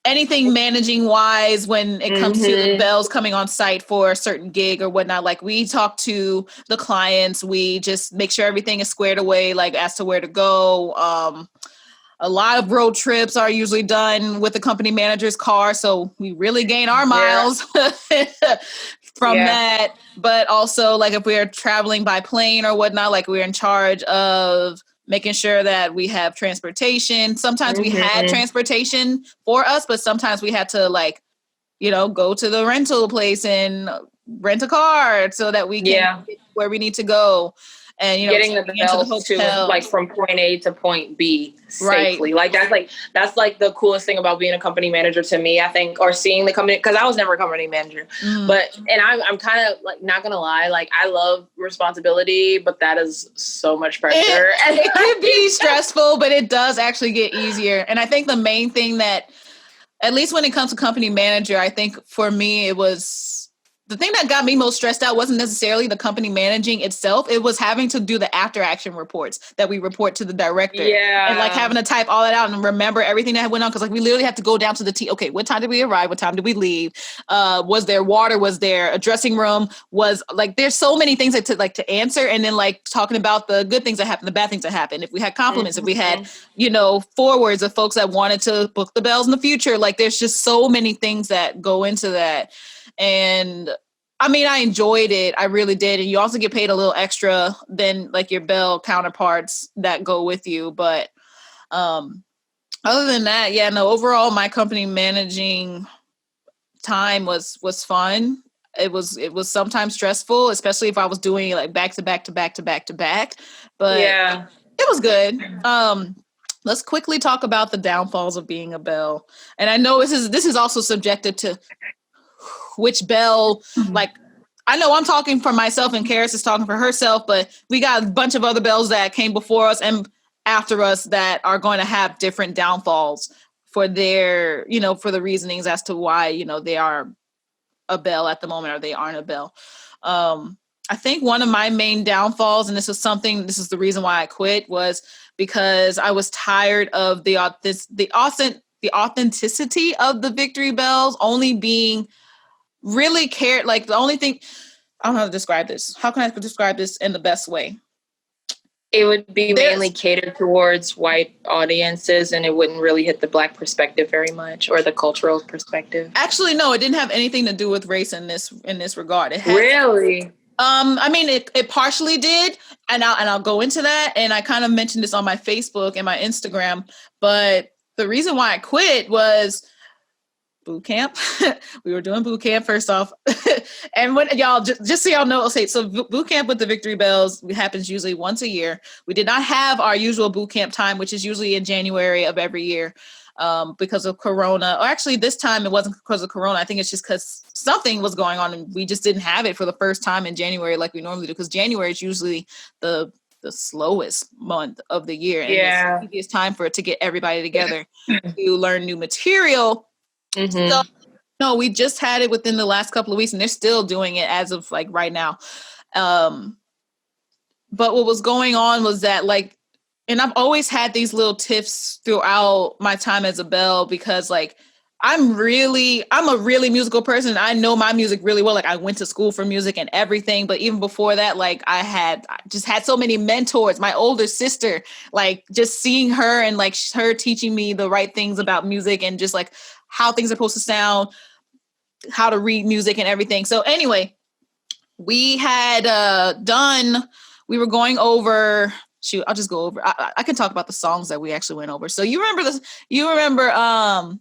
anything managing wise when it comes to the bells coming on site for a certain gig or whatnot. Like we talk to the clients, we just make sure everything is squared away, like as to where to go. A lot of road trips are usually done with the company manager's car, so we really gain our miles from that. But also, like if we're traveling by plane or whatnot, like we're in charge of making sure that we have transportation. Sometimes we had transportation for us, but sometimes we had to like, go to the rental place and rent a car so that we can get where we need to go. And getting the bells to like from point A to point B safely. Right. That's the coolest thing about being a company manager to me, I think, or seeing the company, because I was never a company manager. But I'm kind of like, not gonna lie, like I love responsibility, but that is so much pressure. It can be stressful, but it does actually get easier. And I think the main thing that, at least when it comes to company manager, I think for me, it was the thing that got me most stressed out wasn't necessarily the company managing itself. It was having to do the after action reports that we report to the director. And like having to type all that out and remember everything that went on. Cause like we literally have to go down to the okay, what time did we arrive? What time did we leave? Was there water? Was there a dressing room? Was like, there's so many things to answer. And then like talking about the good things that happened, the bad things that happened. If we had compliments, if we had, forwards of folks that wanted to book the bells in the future, like there's just so many things that go into that. And I mean, I enjoyed it. I really did. And you also get paid a little extra than like your bell counterparts that go with you. But other than that, overall, my company managing time was fun. It was sometimes stressful, especially if I was doing like back to back to back to back to back. But it was good. Let's quickly talk about the downfalls of being a bell. And I know this is also subjective to which bell, like, I know I'm talking for myself and Charis is talking for herself, but we got a bunch of other bells that came before us and after us that are going to have different downfalls for their, for the reasonings as to why, they are a bell at the moment or they aren't a bell. I think one of my main downfalls, and this is the reason why I quit, was because I was tired of the authenticity of the victory bells only being really cared. Like the only thing, I don't know how to describe this. How can I describe this in the best way? It would be mainly catered towards white audiences and it wouldn't really hit the Black perspective very much or the cultural perspective. Actually, no, it didn't have anything to do with race in this regard. It had really? I mean, it partially did, and I'll go into that. And I kind of mentioned this on my Facebook and my Instagram, but the reason why I quit was boot camp. We were doing boot camp first off. And when y'all, just so y'all know, so boot camp with the Victory Bells happens usually once a year. We did not have our usual boot camp time, which is usually in January of every year because of Corona. Or actually this time it wasn't because of Corona. I think it's just because something was going on and we just didn't have it for the first time in January like we normally do, because January is usually the slowest month of the year. And it's the easiest time for it to get everybody together to learn new material. So, no, we just had it within the last couple of weeks and they're still doing it as of like right now. But what was going on was that like, and I've always had these little tiffs throughout my time as a bell because like, I'm a really musical person. I know my music really well. Like I went to school for music and everything. But even before that, like I just had so many mentors. My older sister, like just seeing her and like her teaching me the right things about music and just like how things are supposed to sound, how to read music and everything. So anyway, we had we were going over, I'll just go over. I can talk about the songs that we actually went over. So you remember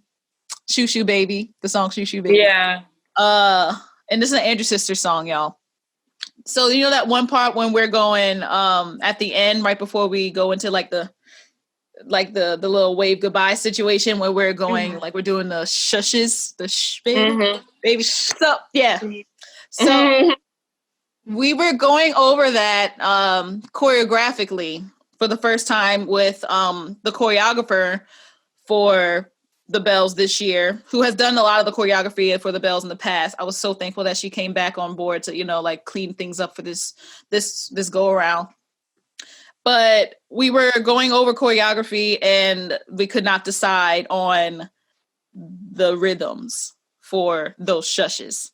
Shoo Shoo Baby, the song Shoo Shoo Baby. Yeah. And this is an Andrew Sisters song, y'all. So you know that one part when we're going at the end, right before we go into like the little wave goodbye situation where we're going, like we're doing the shushes, the shh baby, baby. So yeah. So we were going over that choreographically for the first time with the choreographer for the bells this year, who has done a lot of the choreography for the bells in the past. I was so thankful that she came back on board to, like clean things up for this go around. But we were going over choreography and we could not decide on the rhythms for those shushes.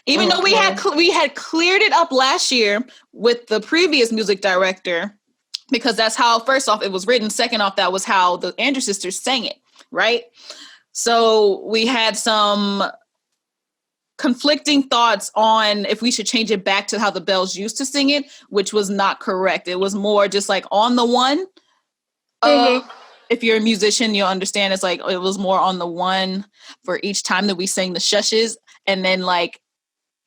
Even though we had cleared it up last year with the previous music director, because that's how, first off, it was written. Second off, that was how the Andrews sisters sang it, right? So we had some conflicting thoughts on if we should change it back to how the Bells used to sing it, which was not correct. It was more just like on the one. If you're a musician, you'll understand it's like it was more on the one for each time that we sang the shushes. And then like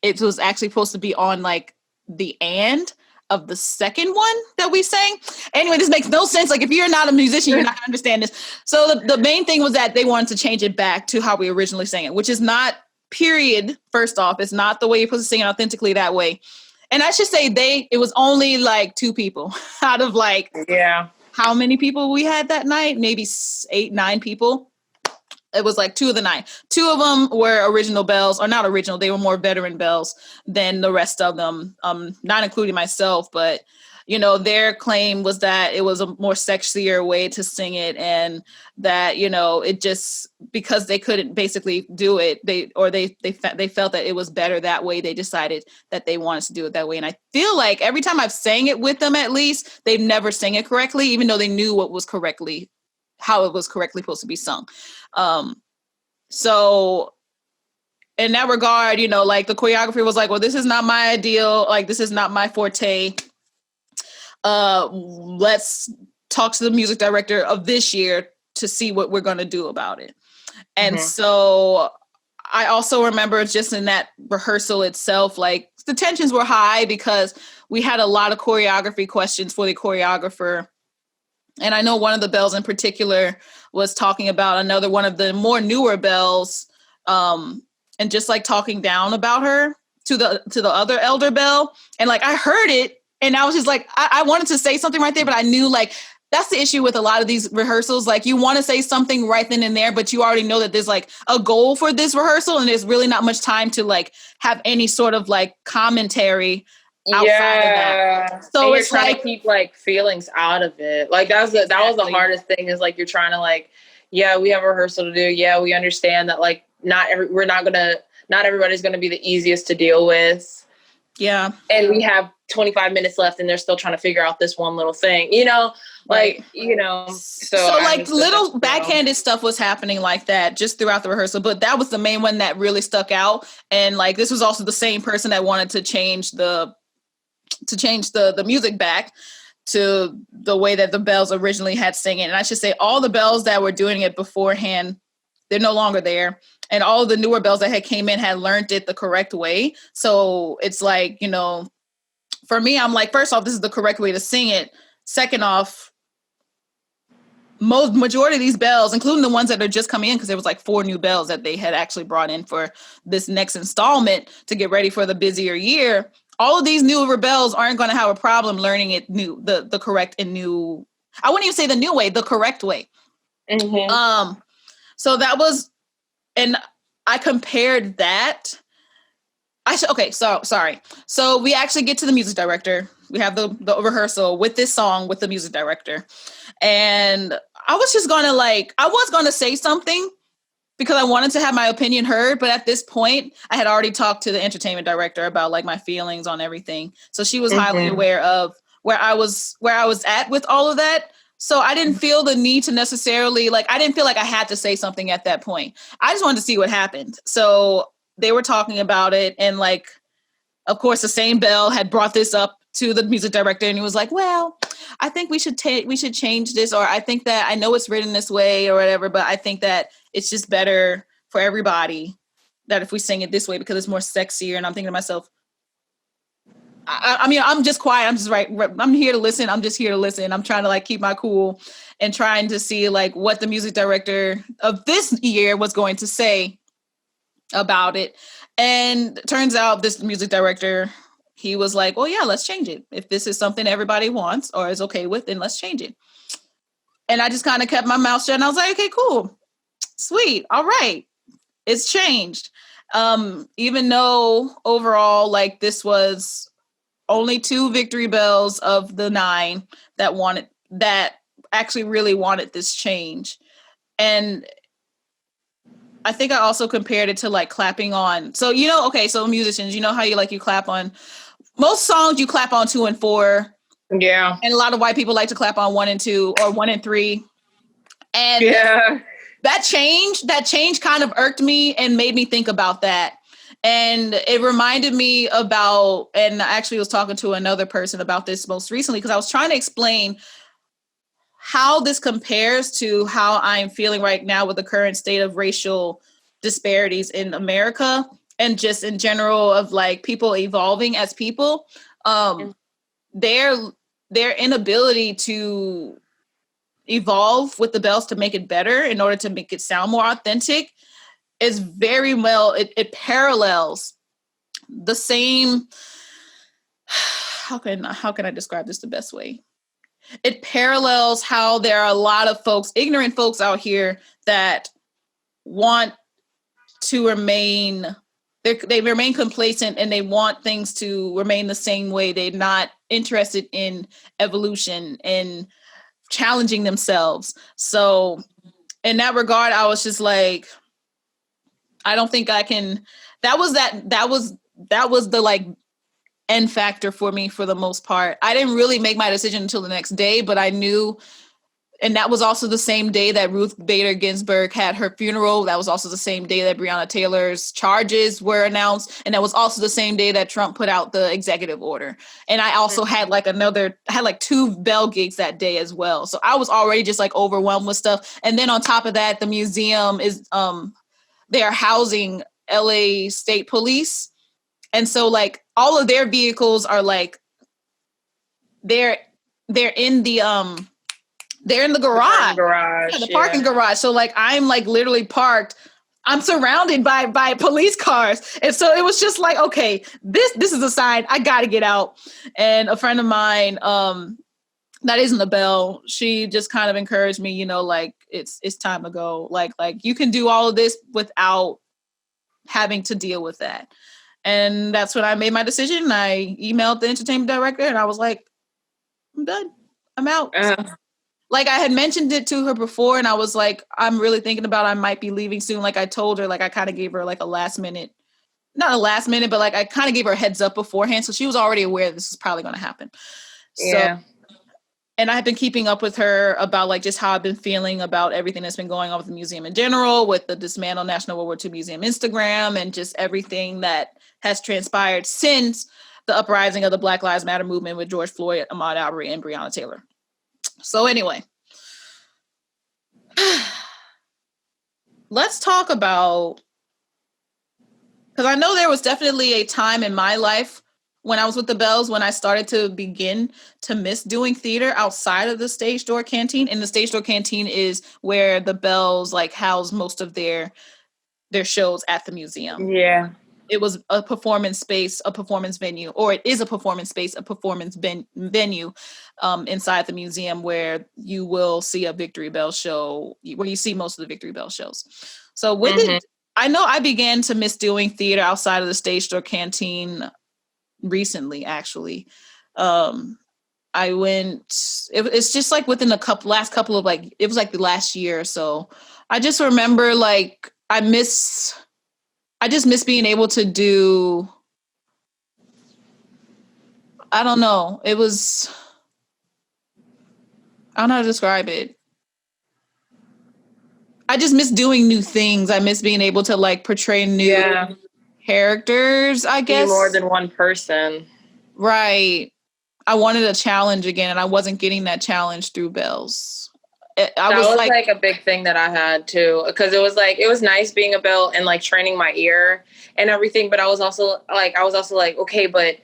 it was actually supposed to be on like the and of the second one that we sang. Anyway, this makes no sense. Like if you're not a musician, you're not gonna understand this. So the main thing was that they wanted to change it back to how we originally sang it, which is not, period. First off, it's not the way you're supposed to sing it authentically that way. And I should say it was only like 2 people out of like, how many people we had that night? Maybe 8, 9 people. It was like 2 of the 9. 2 of them were original Bells, or not original. They were more veteran Bells than the rest of them, not including myself. But, you know, their claim was that it was a more sexier way to sing it, and that, you know, it just, because they couldn't basically do it, they felt that it was better that way. They decided that they wanted to do it that way. And I feel like every time I've sang it with them, at least, they've never sang it correctly, even though they knew how it was correctly supposed to be sung. So in that regard, you know, like the choreography was like, well, this is not my ideal. Like, this is not my forte. Let's talk to the music director of this year to see what we're going to do about it. And so I also remember just in that rehearsal itself, like the tensions were high because we had a lot of choreography questions for the choreographer. And I know one of the Bells in particular was talking about another one of the more newer Bells, and just like talking down about her to the other elder Bell. And like I heard it, and I was just like, I wanted to say something right there, but I knew like that's the issue with a lot of these rehearsals. Like you want to say something right then and there, but you already know that there's like a goal for this rehearsal, and there's really not much time to like have any sort of like commentary outside of that. So and it's you're trying like to keep like feelings out of it. Like that was the hardest thing, is like you're trying to like, yeah, we have a rehearsal to do. Yeah, we understand that like not everybody's gonna be the easiest to deal with. Yeah. And we have 25 minutes left and they're still trying to figure out this one little thing, you know, like, right. you know, so like little backhanded stuff was happening like that just throughout the rehearsal, but that was the main one that really stuck out. And like, this was also the same person that wanted to change the music back to the way that the Bells originally had singing. And I should say all the Bells that were doing it beforehand, they're no longer there. And all of the newer Bells that had came in had learned it the correct way. So it's like, you know, for me, I'm like, first off, this is the correct way to sing it. Second off, majority of these Bells, including the ones that are just coming in, because there was like 4 new Bells that they had actually brought in for this next installment to get ready for the busier year. All of these newer Bells aren't going to have a problem learning it new, the correct and new. I wouldn't even say the new way, the correct way. So that was, and I compared that. Sorry. So we actually get to the music director. We have the rehearsal with this song with the music director. And I was just going to I was going to say something because I wanted to have my opinion heard. But at this point, I had already talked to the entertainment director about like my feelings on everything. So she was highly aware of where I was at with all of that. So I didn't feel the need to necessarily, I didn't feel like I had to say something at that point. I just wanted to see what happened. So they were talking about it. And of course, the same Bell had brought this up to the music director, and he was like, well, I think we should change this, or I think that I know it's written this way or whatever, but I think that it's just better for everybody that if we sing it this way because it's more sexier. And I'm thinking to myself, I mean, I'm just quiet. I'm just I'm here to listen. I'm just here to listen. I'm trying to keep my cool and trying to see what the music director of this year was going to say about it. And turns out this music director, he was like, well, yeah, let's change it. If this is something everybody wants or is okay with, then let's change it. And I just kind of kept my mouth shut and I was like, okay, cool. Sweet. All right. It's changed. Even though overall, this was only 2 victory bells of the 9 that actually really wanted this change. And I think I also compared it to clapping on. So, so musicians, how you clap on most songs, you clap on 2 and 4. Yeah. And a lot of white people like to clap on 1 and 2 or 1 and 3. And that change kind of irked me and made me think about that. And it reminded me about, and I actually was talking to another person about this most recently, because I was trying to explain how this compares to how I'm feeling right now with the current state of racial disparities in America and just in general of like people evolving as people. Their inability to evolve with the bells to make it better in order to make it sound more authentic is very well, it parallels the same. How can I describe this the best way? It parallels how there are a lot of folks, ignorant folks out here that want to remain, they remain complacent and they want things to remain the same way. They're not interested in evolution and challenging themselves. So in that regard, I was just like, I don't think I can. That was the like end factor for me for the most part. I didn't really make my decision until the next day, but I knew. And that was also the same day that Ruth Bader Ginsburg had her funeral. That was also the same day that Breonna Taylor's charges were announced. And that was also the same day that Trump put out the executive order. And I also had like 2 bell gigs that day as well. So I was already just like overwhelmed with stuff. And then on top of that, the museum is, they're housing LA State Police. And so like all of their vehicles are like, they're in the, they're in the garage. The parking garage. So like I'm like literally parked. I'm surrounded by police cars. And so it was just like, okay, this is a sign. I gotta get out. And a friend of mine, that isn't the bell, she just kind of encouraged me, you know, like it's time to go. Like you can do all of this without having to deal with that. And that's when I made my decision. I emailed the entertainment director and I was like, I'm done. I'm out. Like I had mentioned it to her before and I was like, I'm really thinking about, I might be leaving soon. Like I told her, like I kind of gave her like not a last minute, but like I kind of gave her a heads up beforehand. So she was already aware this is probably going to happen. So, and I have been keeping up with her about like just how I've been feeling about everything that's been going on with the museum in general, with the dismantled National WWII Museum Instagram, and just everything that has transpired since the uprising of the Black Lives Matter movement with George Floyd, Ahmaud Arbery, and Breonna Taylor. So anyway, let's talk about, because I know there was definitely a time in my life when I was with the Bells when I started to begin to miss doing theater outside of the Stage Door Canteen. And the Stage Door Canteen is where the Bells like house most of their shows at the museum. Yeah. It was a performance space, a performance venue, or it is a performance space, a performance venue inside the museum where you will see a Victory Bell show, where you see most of the Victory Bell shows. So I know I began to miss doing theater outside of the Stage Door Canteen recently, actually. I went, it's just like within last couple of like, it was like the last year or so. I just remember like, I just miss being able to do, I don't know. I don't know how to describe it. I just miss doing new things. I miss being able to like portray new characters, I guess. Be more than one person. Right. I wanted a challenge again and I wasn't getting that challenge through Bells. That was like a big thing that I had too, because it was like, it was nice being a Bell and like training my ear and everything. But I was also like, okay, but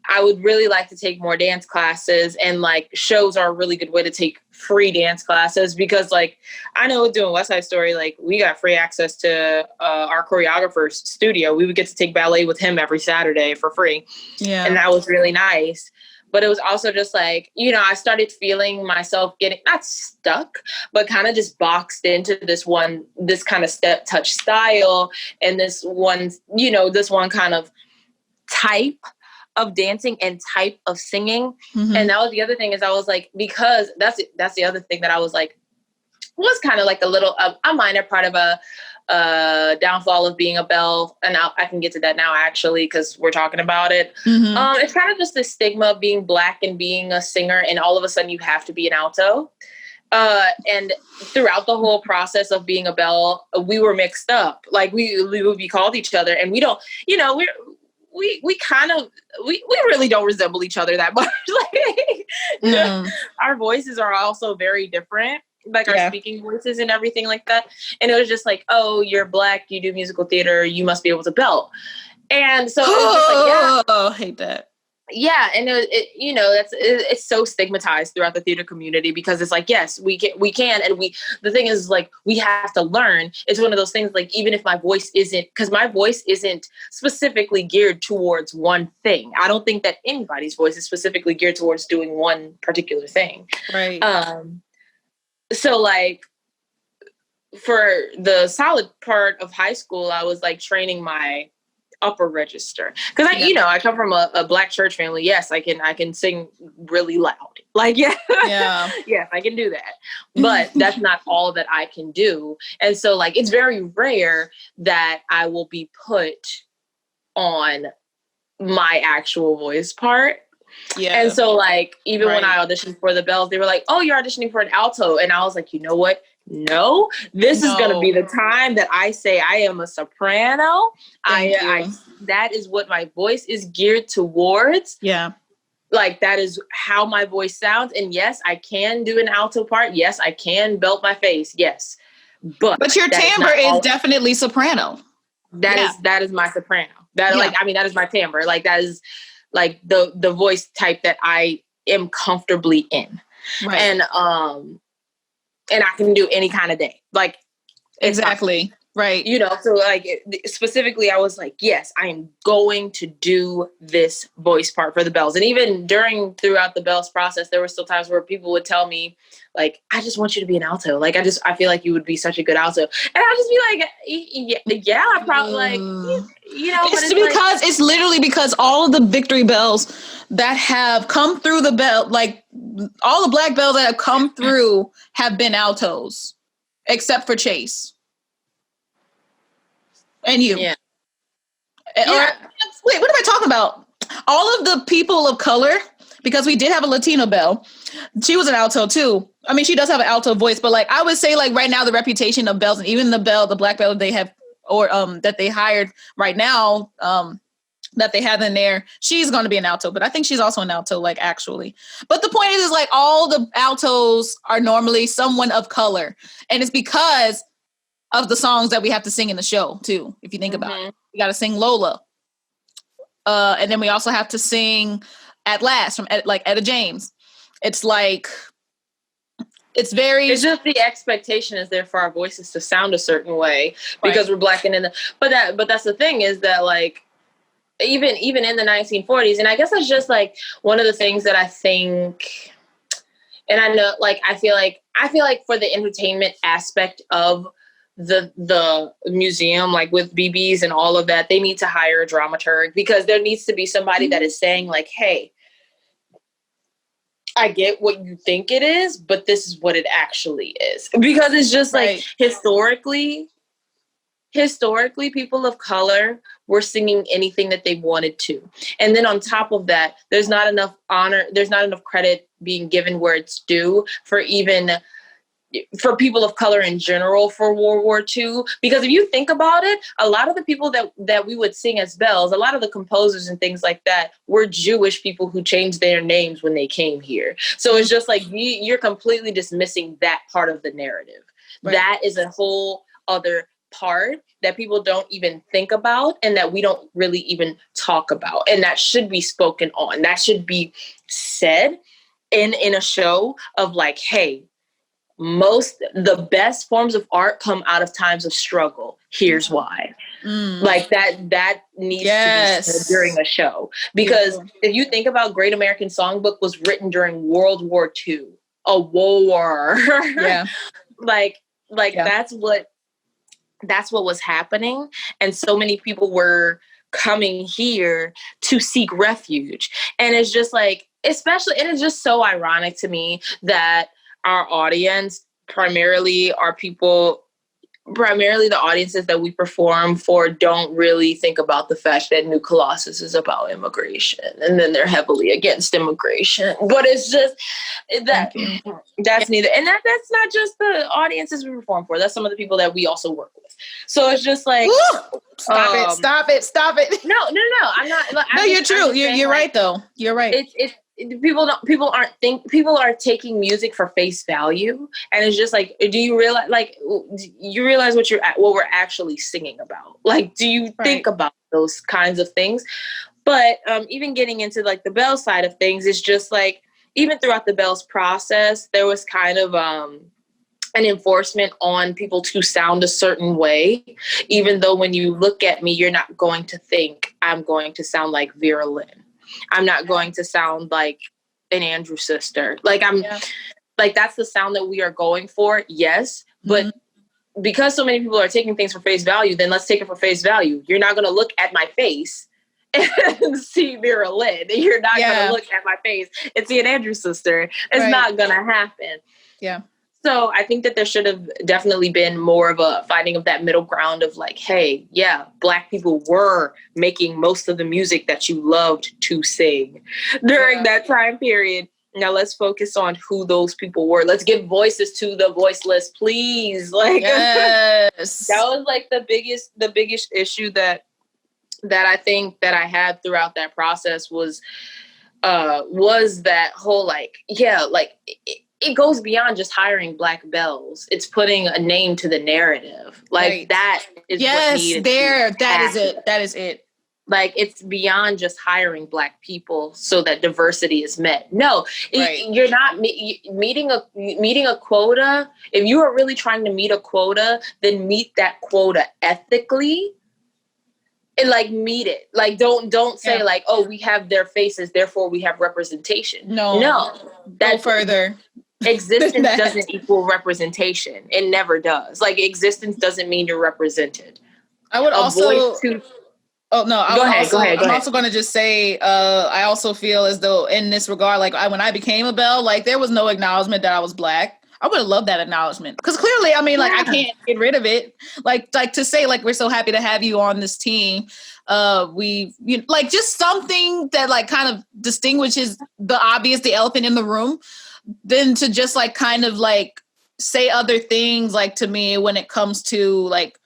I would really like to take more dance classes, and like shows are a really good way to take free dance classes, because like I know doing West Side Story, like we got free access to our choreographer's studio. We would get to take ballet with him every Saturday for free. Yeah. And that was really nice. But it was also just like, you know, I started feeling myself getting not stuck, but kind of just boxed into this kind of step touch style and this one kind of type of dancing and type of singing. Mm-hmm. And that was the other thing, is I was like, because that's the other thing that I was like, was kind of like a little, a minor part of a downfall of being a belle, and I can get to that now actually because we're talking about it. It's kind of just the stigma of being Black and being a singer, and all of a sudden you have to be an alto. And throughout the whole process of being a belle, we were mixed up. Like we would be called each other, and we don't, you know, we really don't resemble each other that much. Like, our voices are also very different, like our speaking voices and everything like that. And it was just like, oh, you're Black, you do musical theater, you must be able to belt. And so it was just like, I hate that. Yeah, and you know, it's so stigmatized throughout the theater community because it's like, yes, we can, and the thing is, like, we have to learn. It's one of those things, like, even if my voice isn't, because my voice isn't specifically geared towards one thing. I don't think that anybody's voice is specifically geared towards doing one particular thing. Right. So, like, for the solid part of high school, I was like training my upper register because I come from a Black church family. Yes, I can sing really loud. Like, yes, I can do that. But that's not all that I can do. And so, like, it's very rare that I will be put on my actual voice part. Yeah. And so, like, even when I auditioned for the bells, they were like, oh, you're auditioning for an alto. And I was like, you know what? No, this is going to be the time that I say I am a soprano. That is what my voice is geared towards. Yeah. Like, that is how my voice sounds. And yes, I can do an alto part. Yes, I can belt my face. Yes. But your timbre is definitely soprano. That is my soprano. That is my timbre. Like, that is like the voice type that I am comfortably in. Right. And I can do any kind of day. Like, exactly. Right. You know, so like specifically, I was like, yes, I am going to do this voice part for the bells. And even throughout the bells process, there were still times where people would tell me, like, I just want you to be an alto. Like, I feel like you would be such a good alto. And I'll just be like, yeah, I probably like, you know. It's literally because all of the victory bells that have come through the bell, like all the Black bells that have come through have been altos, except for Chase. And you. Yeah. Wait, what am I talking about? All of the people of color, because we did have a Latino belle. She was an alto too. I mean, she does have an alto voice, but like I would say, like right now, the reputation of bells, and even the Black belle they have, or that they hired right now, that they have in there, she's going to be an alto. But I think she's also an alto, like actually. But the point is like all the altos are normally someone of color, and it's because of the songs that we have to sing in the show too. If you think about it, we got to sing Lola, and then we also have to sing At Last from Etta James. It's like it's just the expectation is there for our voices to sound a certain way because we're Black and but that's the thing is that like even in the 1940s, and I guess that's just like one of the things that I think, and I know like I feel like for the entertainment aspect of the museum, like with BBs and all of that, they need to hire a dramaturg because there needs to be somebody that is saying like, hey, I get what you think it is, but this is what it actually is. Because it's just like historically, people of color were singing anything that they wanted to. And then on top of that, there's not enough honor, there's not enough credit being given where it's due for people of color in general for World War II. Because if you think about it, a lot of the people that we would sing as bells, a lot of the composers and things like that were Jewish people who changed their names when they came here. So it's just like you're completely dismissing that part of the narrative. Right. That is a whole other part that people don't even think about and that we don't really even talk about. And that should be spoken on. That should be said in a show of like, hey, the best forms of art come out of times of struggle. Here's why. Like that needs to be said during a show. Because if you think about Great American Songbook was written during World War II, a war. Yeah. like that's what was happening. And so many people were coming here to seek refuge. And it's just like, especially, and it's just so ironic to me that our audience primarily are people primarily the audiences that we perform for don't really think about the fact that New Colossus is about immigration, and then they're heavily against immigration. But it's just that's neither, and that's not just the audiences we perform for. That's some of the people that we also work with. So it's just like, stop it. No, I'm not. No, you're true. You're right though. You're right. It's people are taking music for face value, and it's just like, do you realize what we're actually singing about? Like, do you think about those kinds of things? But even getting into like the Bell side of things, is just like, even throughout the Bell's process, there was kind of an enforcement on people to sound a certain way, even though when you look at me, you're not going to think I'm going to sound like Vera Lynn. I'm not going to sound like an Andrew sister. Like like, that's the sound that we are going for. Yes. But because so many people are taking things for face value, then let's take it for face value. You're not going to look at my face and see Vera Lynn. You're not going to look at my face and see an Andrew sister. It's not going to happen. Yeah. So I think that there should have definitely been more of a finding of that middle ground of like, hey, yeah, Black people were making most of the music that you loved to sing during that time period. Now let's focus on who those people were. Let's give voices to the voiceless, please. Like, that was like the biggest issue that I think that I had throughout that process was that whole like, it goes beyond just hiring Black bells. It's putting a name to the narrative. Like, that is what needed that is it. Like, it's beyond just hiring Black people so that diversity is met. No, you're not meeting a quota. If you are really trying to meet a quota, then meet that quota ethically. And like, meet it. Like, don't say like, oh, we have their faces, therefore we have representation. No, go further. Existence doesn't equal representation. It never does. Like, existence doesn't mean you're represented. I would also. Oh no! Go ahead. I'm also going to just say, I also feel as though in this regard, like when I became a bell, like there was no acknowledgement that I was Black. I would have loved that acknowledgement, because clearly, I mean, like I can't get rid of it. Like to say, like, we're so happy to have you on this team. Like just something that like kind of distinguishes the obvious, the elephant in the room, than to just like kind of like say other things, like to me when it comes to like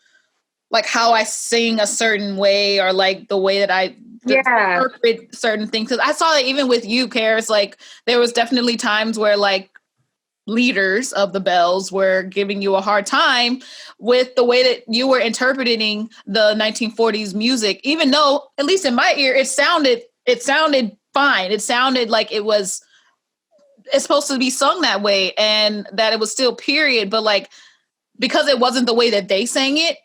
how I sing a certain way, or like the way that I interpret certain things. Because I saw that even with you, Charis, like there was definitely times where like leaders of the Bells were giving you a hard time with the way that you were interpreting the 1940s music, even though, at least in my ear, it sounded fine. It sounded like it's supposed to be sung that way, and that it was still period. But like, because it wasn't the way that they sang it,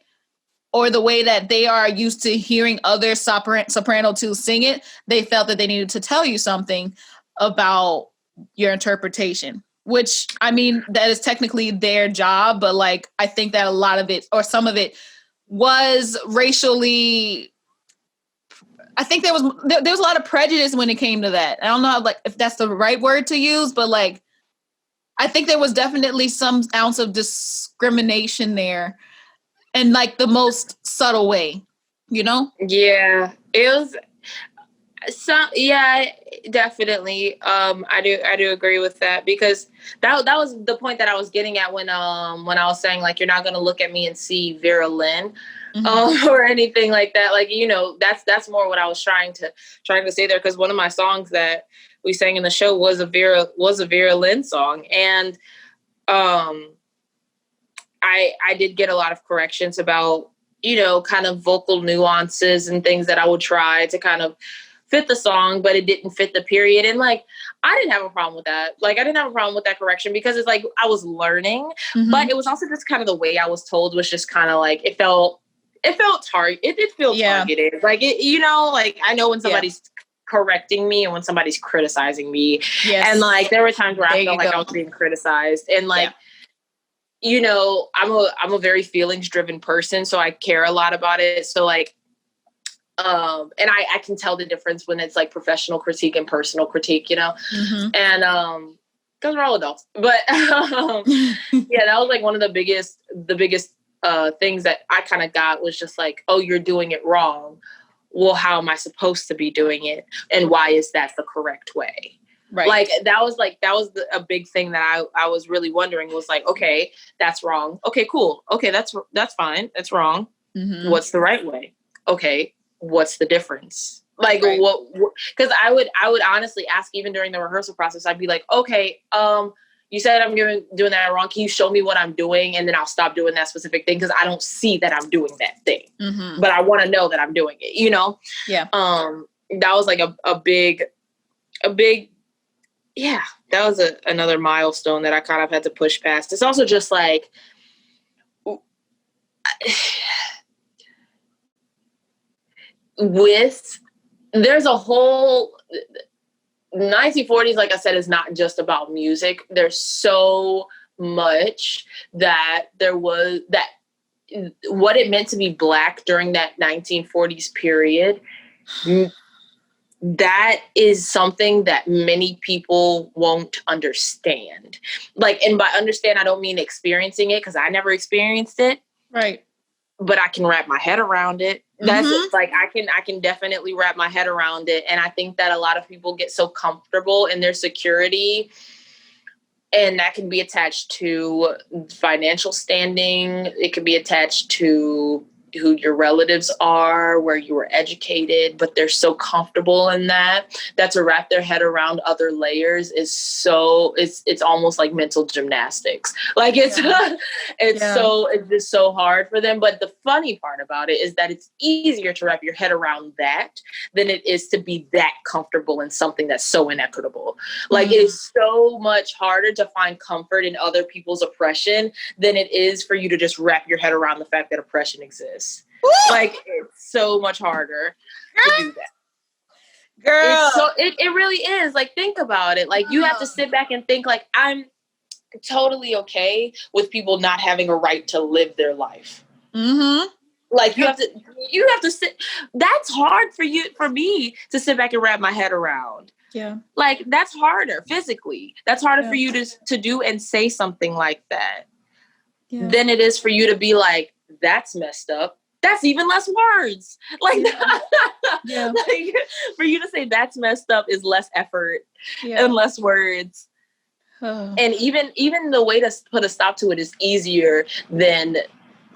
or the way that they are used to hearing other soprano to sing it, they felt that they needed to tell you something about your interpretation, which, I mean, that is technically their job. But like, I think that a lot of it, or some of it, was racially, I think there was a lot of prejudice when it came to that. I don't know like if that's the right word to use, but like, I think there was definitely some ounce of discrimination there, in like the most subtle way, you know? Yeah, it was definitely. I do agree with that, because that was the point that I was getting at when I was saying like, you're not going to look at me and see Vera Lynn or anything like that. Like, you know, that's more what I was trying to say there. Cause one of my songs that we sang in the show was a Vera Lynn song. And, I did get a lot of corrections about, you know, kind of vocal nuances and things that I would try to kind of fit the song, but it didn't fit the period. And like, I didn't have a problem with that. Like, I didn't have a problem with that correction, because it's like, I was learning, but it was also just kind of the way I was told was just kind of like, it felt targeted. Like, it, you know, like I know when somebody's correcting me and when somebody's criticizing me. Yes. And like, there were times where I felt like I was being criticized, and like, you know, I'm a very feelings driven person, so I care a lot about it. So like, and I can tell the difference when it's like professional critique and personal critique, you know, and because we're all adults. But that was like one of the biggest things that I kind of got was just like, oh, you're doing it wrong. Well, how am I supposed to be doing it? And why is that the correct way? Right. Like, that was a big thing that I was really wondering, was like, okay, that's wrong. Okay, cool. Okay, that's fine. That's wrong. Mm-hmm. What's the right way? Okay, what's the difference? Like, right. what? Because I would honestly ask, even during the rehearsal process, I'd be like, okay, you said I'm doing that wrong. Can you show me what I'm doing? And then I'll stop doing that specific thing, because I don't see that I'm doing that thing. Mm-hmm. But I want to know that I'm doing it, you know? Yeah. That was like a big, yeah, that was another milestone that I kind of had to push past. It's also just like, there's a whole 1940s, like I said, is not just about music. There's so much that what it meant to be Black during that 1940s period. That is something that many people won't understand. Like, and by understand, I don't mean experiencing it, because I never experienced it. Right. But I can wrap my head around it. That's like, I can definitely wrap my head around it. And I think that a lot of people get so comfortable in their security, and that can be attached to financial standing. It can be attached to who your relatives are, where you were educated, but they're so comfortable in that to wrap their head around other layers is so, it's almost like mental gymnastics. Like, it's just so hard for them. But the funny part about it is that it's easier to wrap your head around that than it is to be that comfortable in something that's so inequitable. Like, it is so much harder to find comfort in other people's oppression than it is for you to just wrap your head around the fact that oppression exists. Like, it's so much harder to do that. Girl. It really is. Like, think about it. Like, you have to sit back and think, like, I'm totally okay with people not having a right to live their life. Mm-hmm. Like, you have to sit. That's hard for me to sit back and wrap my head around. Yeah. Like, that's harder physically. That's harder for you to do and say something like that than it is for you to be like, that's messed up. That's even less words. Like, like, for you to say that's messed up is less effort and less words. And even the way to put a stop to it is easier than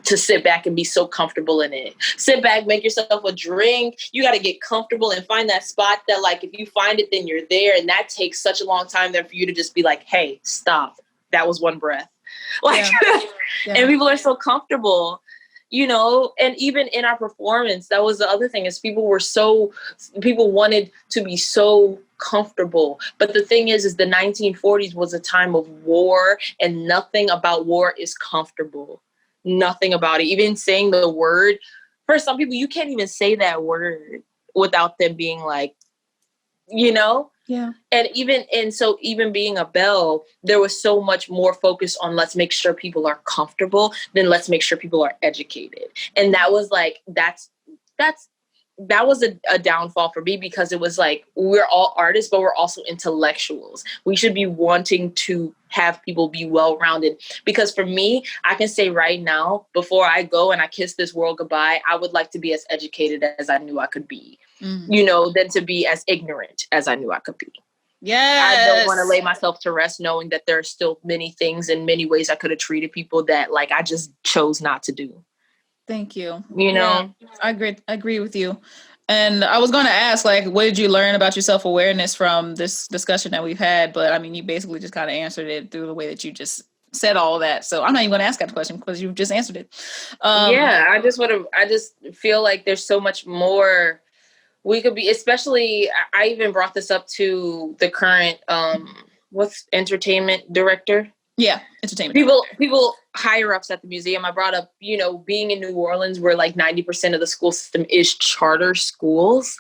to sit back and be so comfortable in it. Sit back, make yourself a drink. You got to get comfortable and find that spot that, like, if you find it, then you're there. And that takes such a long time there for you to just be like, hey, stop. That was one breath. Like, and people are so comfortable, you know, and even in our performance, that was the other thing, is people wanted to be so comfortable. But the thing is the 1940s was a time of war, and nothing about war is comfortable. Nothing about it. Even saying the word, for some people, you can't even say that word without them being like, you know? Yeah. And so even being a belle, there was so much more focus on let's make sure people are comfortable than let's make sure people are educated. And that was like, that was a downfall for me, because it was like, we're all artists, but we're also intellectuals. We should be wanting to have people be well-rounded. Because for me, I can say right now, before I go and I kiss this world goodbye, I would like to be as educated as I knew I could be, you know, than to be as ignorant as I knew I could be. Yes. I don't want to lay myself to rest knowing that there are still many things and many ways I could have treated people that, like, I just chose not to do. Thank you. You know, I agree with you. And I was going to ask, like, what did you learn about your self-awareness from this discussion that we've had? But I mean, you basically just kind of answered it through the way that you just said all that. So I'm not even going to ask that question because you've just answered it. I just feel like there's so much more we could be, especially, I even brought this up to the current, what's entertainment director? Yeah, entertainment. People higher ups at the museum. I brought up, you know, being in New Orleans, where like 90% of the school system is charter schools.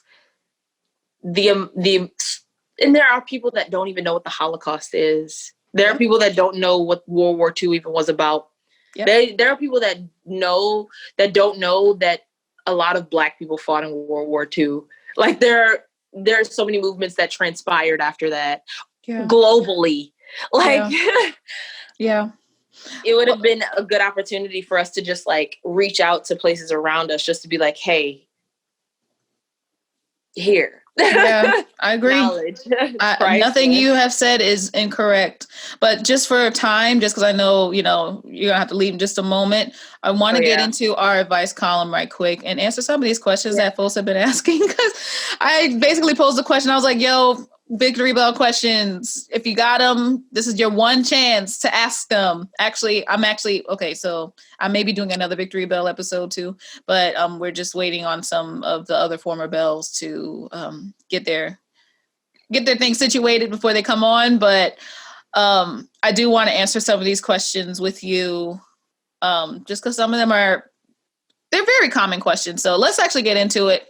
And there are people that don't even know what the Holocaust is. There are people that don't know what World War II even was about. Yep. There are people that don't know that a lot of Black people fought in World War II. Like, there are so many movements that transpired after that globally. Like, yeah. it would have been a good opportunity for us to just like reach out to places around us just to be like, hey, here. Yeah, I agree. Knowledge. Nothing you have said is incorrect, but just for time, just because I know, you're gonna have to leave in just a moment, I want to get into our advice column right quick and answer some of these questions that folks have been asking, because I basically posed a question. I was like, yo, Victory Bell questions. If you got them, this is your one chance to ask them. Okay, so I may be doing another Victory Bell episode too, but we're just waiting on some of the other former bells to get their things situated before they come on. But I do want to answer some of these questions with you, just because some of them they're very common questions. So let's actually get into it.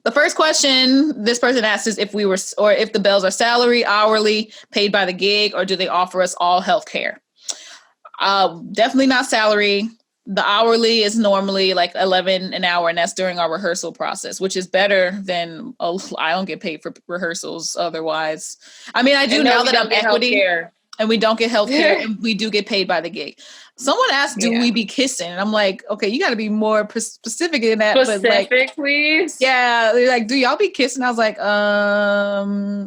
The first question this person asked is if the bells are salary, hourly, paid by the gig, or do they offer us all health care? Definitely not salary. The hourly is normally like $11 an hour, and that's during our rehearsal process, which is better than I don't get paid for rehearsals otherwise. I mean, I do now that I'm equity, and we don't get health care, and we do get paid by the gig. Someone asked, do we be kissing? And I'm like, okay, you got to be more specific in that. Specific, please. Yeah, they're like, do y'all be kissing? I was like,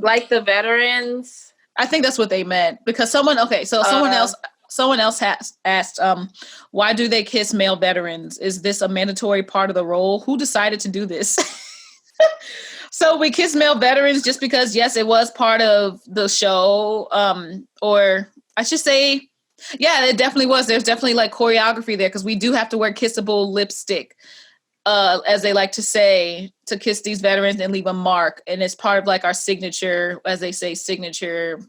like the veterans. I think that's what they meant, because someone else has asked, why do they kiss male veterans? Is this a mandatory part of the role? Who decided to do this? So we kiss male veterans just because, yes, it was part of the show, or I should say, yeah, it definitely was. There's definitely like choreography there, because we do have to wear kissable lipstick, as they like to say, to kiss these veterans and leave a mark. And it's part of like our signature, as they say, signature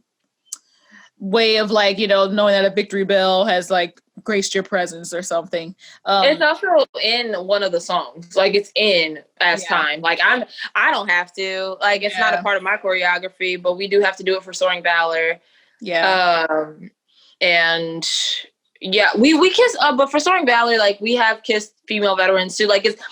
way of like, knowing that a victory bell has like graced your presence or something. It's also in one of the songs. Like it's in as time. Like I don't have to. Like it's not a part of my choreography, but we do have to do it for Soaring Valor. Yeah. And we kiss, but for Soaring Valor, like we have kissed female veterans too. Like it's,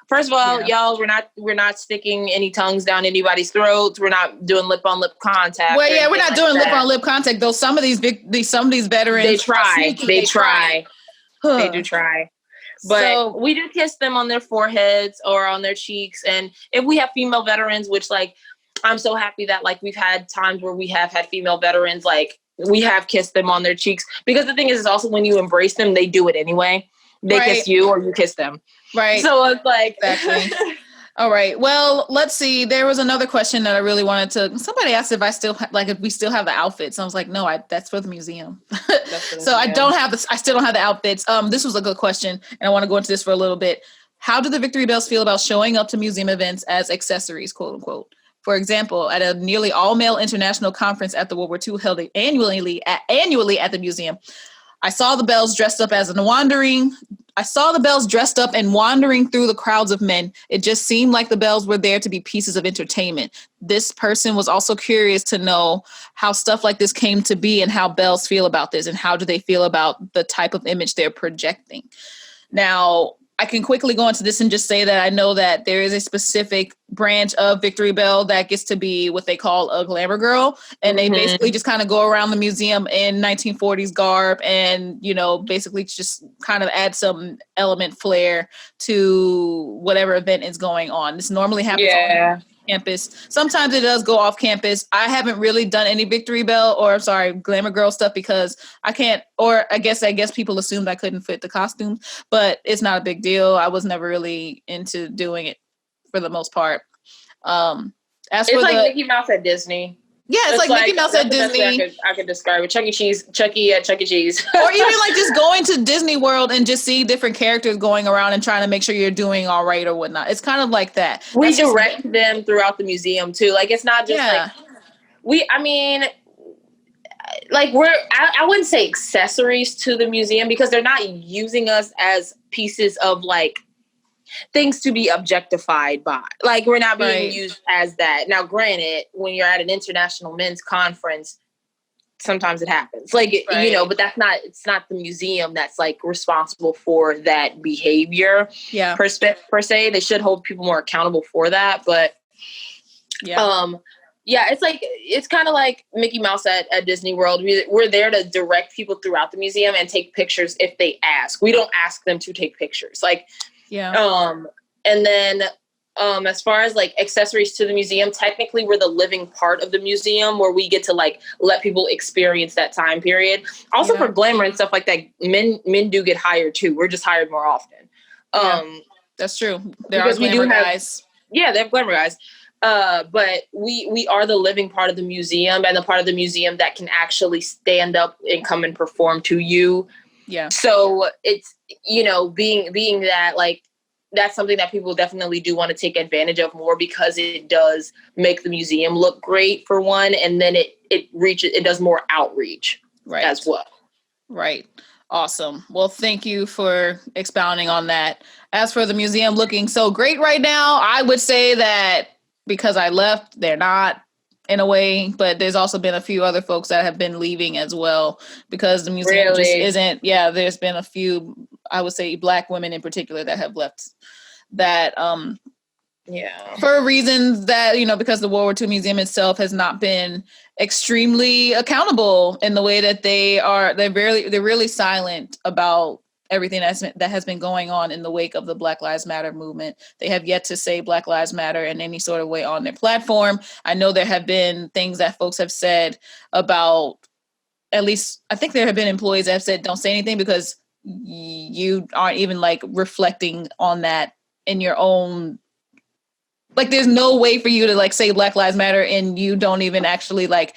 first of all, y'all, we're not sticking any tongues down anybody's throats. We're not doing lip on lip contact. Well, yeah, we're not doing lip on lip contact, though. Some of these veterans, they try. They do try. But we do kiss them on their foreheads or on their cheeks. And if we have female veterans, which like, I'm so happy that like we've had times where we have had female veterans, like we have kissed them on their cheeks, because the thing is also when you embrace them, they do it anyway. They kiss you or you kiss them. Right. So it's like, exactly. All right. Well, let's see. There was another question that I really wanted to, somebody asked if we still have the outfits. I was like, no, that's for the museum. So I still don't have the outfits. This was a good question, and I want to go into this for a little bit. How do the Victory Bells feel about showing up to museum events as accessories, quote unquote? For example, at a nearly all-male international conference at the World War II held annually at the museum, I saw the bells dressed up and wandering through the crowds of men. It just seemed like the bells were there to be pieces of entertainment. This person was also curious to know how stuff like this came to be and how bells feel about this and how do they feel about the type of image they're projecting. Now, I can quickly go into this and just say that I know that there is a specific branch of Victory Bell that gets to be what they call a glamour girl. And they basically just kind of go around the museum in 1940s garb and, basically just kind of add some element flair to whatever event is going on. This normally happens on campus. Sometimes it does go off campus. I haven't really done any Victory Bell glamour girl stuff because I can't, or I guess people assumed I couldn't fit the costumes, but it's not a big deal. I was never really into doing it for the most part. It's like Mickey Mouse at Disney. Yeah, it's like Mickey Mouse at Disney. I could describe it. Chucky at Chuck E. Cheese. Or even like just going to Disney World and just see different characters going around and trying to make sure you're doing all right or whatnot. It's kind of like that. We direct them throughout the museum too. Like it's not just I wouldn't say accessories to the museum because they're not using us as pieces of like things to be objectified by. Like we're not being used as that. Now, granted, when you're at an international men's conference, sometimes it happens. Like, but it's not the museum that's like responsible for that behavior. Yeah. Per se, they should hold people more accountable for that. But Yeah, it's kind of like Mickey Mouse at Disney World. We're there to direct people throughout the museum and take pictures if they ask. We don't ask them to take pictures. And then as far as like accessories to the museum, technically we're the living part of the museum where we get to like let people experience that time period. Also for glamour and stuff like that, men do get hired too. We're just hired more often. That's true. There are glamour guys. Yeah, they have glamour guys. But we are the living part of the museum and the part of the museum that can actually stand up and come and perform to you. Yeah. So it's, being that, like, that's something that people definitely do want to take advantage of more because it does make the museum look great for one. And then it does more outreach as well. Right. Awesome. Well, thank you for expounding on that. As for the museum looking so great right now, I would say that because I left, they're not in a way, but there's also been a few other folks that have been leaving as well because the museum just isn't. Yeah, there's been a few, I would say Black women in particular that have left that for reasons that, because the World War II Museum itself has not been extremely accountable in the way that they're really silent about everything that has been going on in the wake of the Black Lives Matter movement. They have yet to say Black Lives Matter in any sort of way on their platform. I know there have been things that folks have said about, at least I think there have been employees that have said, don't say anything because you aren't even like reflecting on that in your own, like there's no way for you to like say Black Lives Matter and you don't even actually like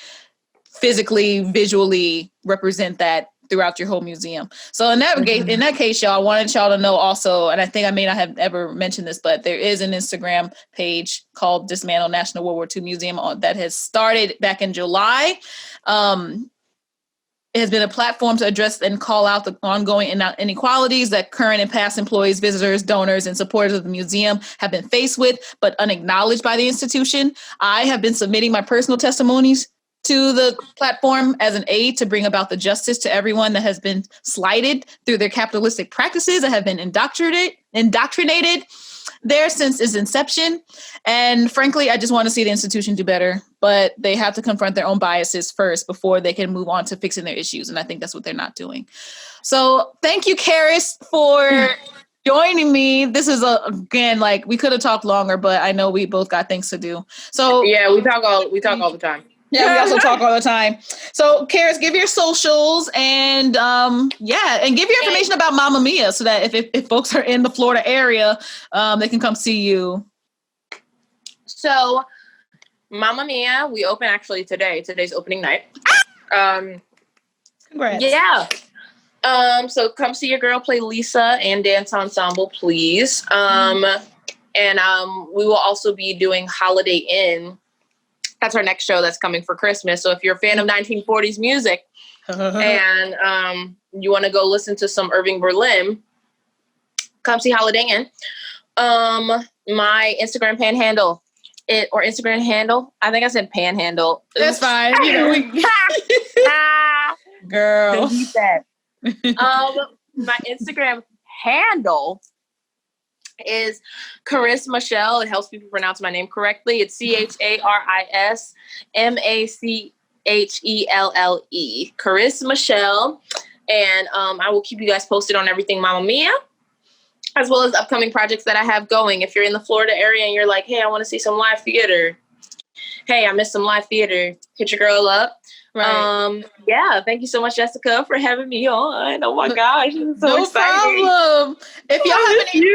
physically, visually represent that throughout your whole museum. So in that case, y'all, I wanted y'all to know also, and I think I may not have ever mentioned this, but there is an Instagram page called Dismantle National World War II Museum that has started back in July. It has been a platform to address and call out the ongoing inequalities that current and past employees, visitors, donors, and supporters of the museum have been faced with, but unacknowledged by the institution. I have been submitting my personal testimonies to the platform as an aid to bring about the justice to everyone that has been slighted through their capitalistic practices that have been indoctrinated there since its inception. And frankly, I just want to see the institution do better, but they have to confront their own biases first before they can move on to fixing their issues. And I think that's what they're not doing. So thank you, Charis, for joining me. This is again, like we could have talked longer, but I know we both got things to do. So yeah, we talk all the time. Yeah, we also talk all the time. So, Charis, give your socials and and give your information about Mamma Mia so that if folks are in the Florida area, they can come see you. So, Mamma Mia, we open actually today. Today's opening night. Congrats. Yeah. So come see your girl play Lisa and dance ensemble, please. And we will also be doing Holiday Inn. That's our next show that's coming for Christmas. So if you're a fan of 1940s music and you want to go listen to some Irving Berlin, come see Holiday Inn. My Instagram panhandle, Instagram handle. I think I said panhandle. That's fine. Girl. My Instagram handle is Charis Michelle. It helps people pronounce my name correctly. It's CharisMachelle. Charis Michelle. And I will keep you guys posted on everything Mamma Mia, as well as upcoming projects that I have going. If you're in the Florida area and you're like, hey, I want to see some live theater. Hey, I missed some live theater. Hit your girl up. Right. Thank you so much, Jessica, for having me on. Oh my gosh, this is so exciting. Problem. If y'all have any,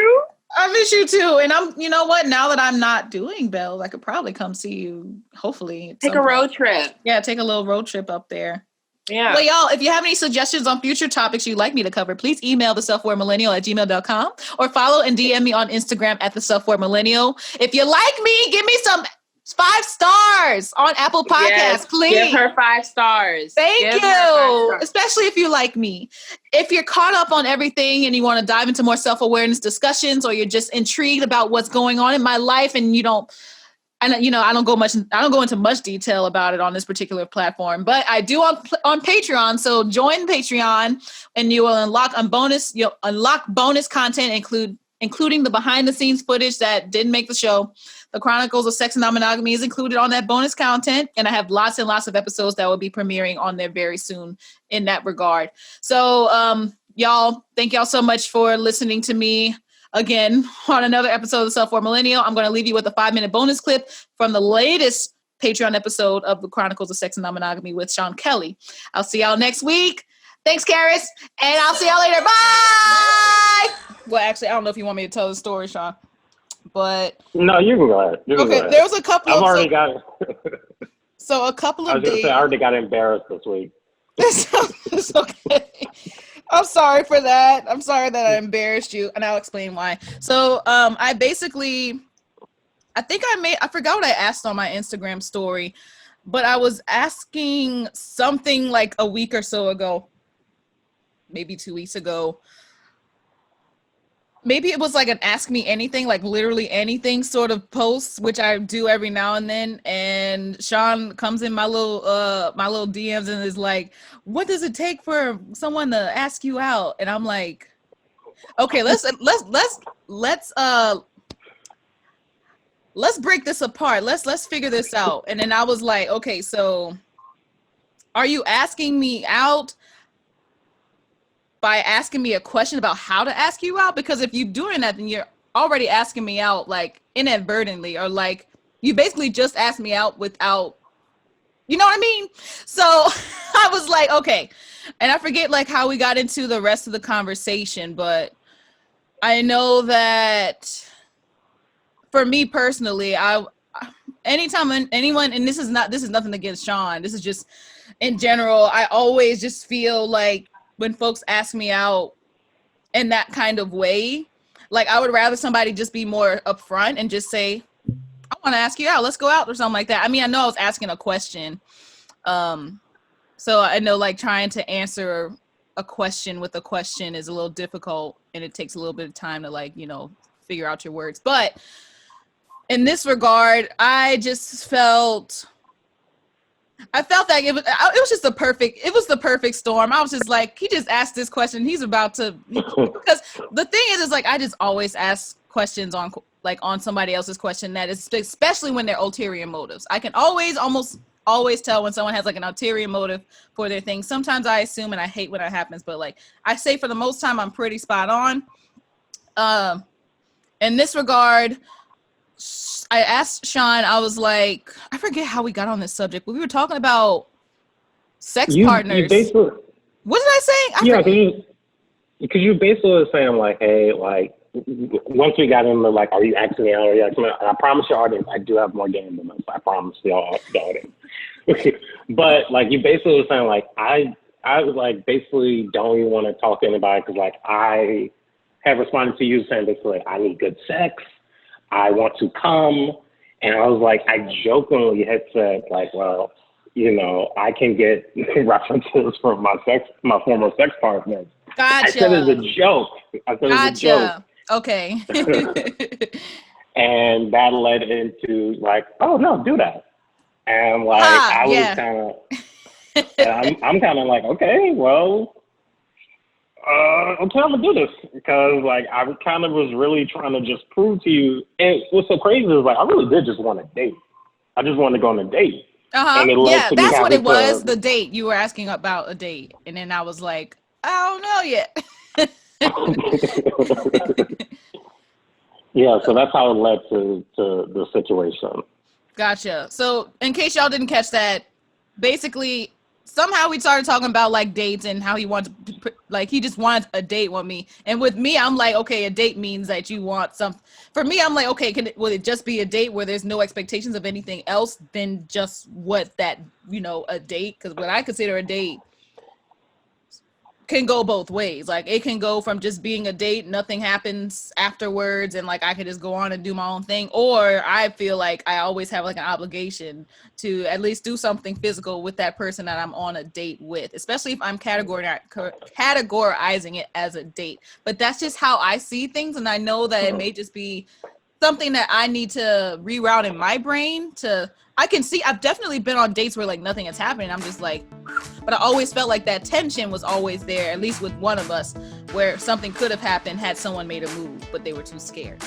I miss you too. And you know what? Now that I'm not doing Bells, I could probably come see you. Hopefully, take a road trip. Yeah, take a little road trip up there. Yeah. Well, y'all, if you have any suggestions on future topics you'd like me to cover, please email theselfaware@gmail.com or follow and DM me on Instagram @theselfaware. If you like me, give me some 5 stars on Apple Podcasts, yes, please. Give her 5 stars. Thank you. Especially if you like me. If you're caught up on everything and you want to dive into more self-awareness discussions, or you're just intrigued about what's going on in my life and I don't go into much detail about it on this particular platform, but I do on Patreon. So join Patreon and you will unlock bonus content, including the behind the scenes footage that didn't make the show, The Chronicles of Sex and Non-Monogamy is included on that bonus content. And I have lots and lots of episodes that will be premiering on there very soon in that regard. So y'all, thank y'all so much for listening to me again on another episode of Self for Millennial. I'm going to leave you with a 5-minute bonus clip from the latest Patreon episode of the Chronicles of Sex and Non-Monogamy with Sean Kelly. I'll see y'all next week. Thanks, Charis. And I'll see y'all later. Bye! Well, actually, I don't know if you want me to tell the story, Sean. But no, you can go ahead. There was a couple. I've already got it. So a couple of I was gonna say I already got embarrassed this week. It's okay. I'm sorry for that. I'm sorry that I embarrassed you, and I'll explain why. So I forgot what I asked on my Instagram story, but I was asking something like a week or so ago, maybe 2 weeks ago. Maybe it was like an ask me anything, like literally anything sort of post, which I do every now and then. And Sean comes in my little DMs and is like, "What does it take for someone to ask you out?" And I'm like, "Okay, let's break this apart. Let's figure this out." And then I was like, "Okay, so are you asking me out by asking me a question about how to ask you out? Because if you're doing that, then you're already asking me out like inadvertently, or like you basically just asked me out without, you know what I mean?" So I was like, okay. And I forget like how we got into the rest of the conversation, but I know that for me personally, anytime anyone, and this is nothing against Sean, this is just in general, I always just feel like when folks ask me out in that kind of way, like I would rather somebody just be more upfront and just say, "I want to ask you out, let's go out," or something like that. I mean, I know I was asking a question. So I know like trying to answer a question with a question is a little difficult, and it takes a little bit of time to like, figure out your words. But in this regard, I just felt that it was just the perfect storm. I was just like, he just asked this question. He's about to, because the thing is like, I just always ask questions on somebody else's question that is, especially when they're ulterior motives. I can almost always tell when someone has like an ulterior motive for their thing. Sometimes I assume, and I hate when that happens, but like I say for the most time, I'm pretty spot on. In this regard, I asked Sean, I was like, I forget how we got on this subject, but we were talking about sex partners. What did I say? Because you basically were saying like, hey, like once we got into like, are you asking me out? And I promise your audience, I do have more game than this. I promise the audience. But like you basically were saying like, I was like basically don't even want to talk to anybody because like I have responded to you saying basically I need good sex. I want to come. And I was like, I jokingly had said like, well, I can get references from my former sex partners. Gotcha. I said it as a joke. Gotcha. Okay. And that led into like, oh no, do that. And like, I was kind of, I'm kind of like, okay, well, okay, I'm gonna do this because like I kind of was really trying to just prove to you. And what's so crazy is like I really did just want a date. I just wanted to go on a date. And it led to that's what it was. The date, you were asking about a date, and then I was like, I don't know yet. Yeah, so that's how it led to the situation. Gotcha. So in case y'all didn't catch that, basically somehow we started talking about like dates and how he just wants a date with me. And with me, I'm like, okay, a date means that you want some. For me, I'm like, okay, will it just be a date where there's no expectations of anything else than just what that, a date? Because what I consider a date can go both ways. Like it can go from just being a date, nothing happens afterwards, and like I could just go on and do my own thing, or I feel like I always have like an obligation to at least do something physical with that person that I'm on a date with, especially if I'm categorizing it as a date. But that's just how I see things, and I know that it may just be something that I need to reroute in my brain to. I can see I've definitely been on dates where like nothing has happened. I'm just like, but I always felt like that tension was always there, at least with one of us, where something could have happened had someone made a move, but they were too scared.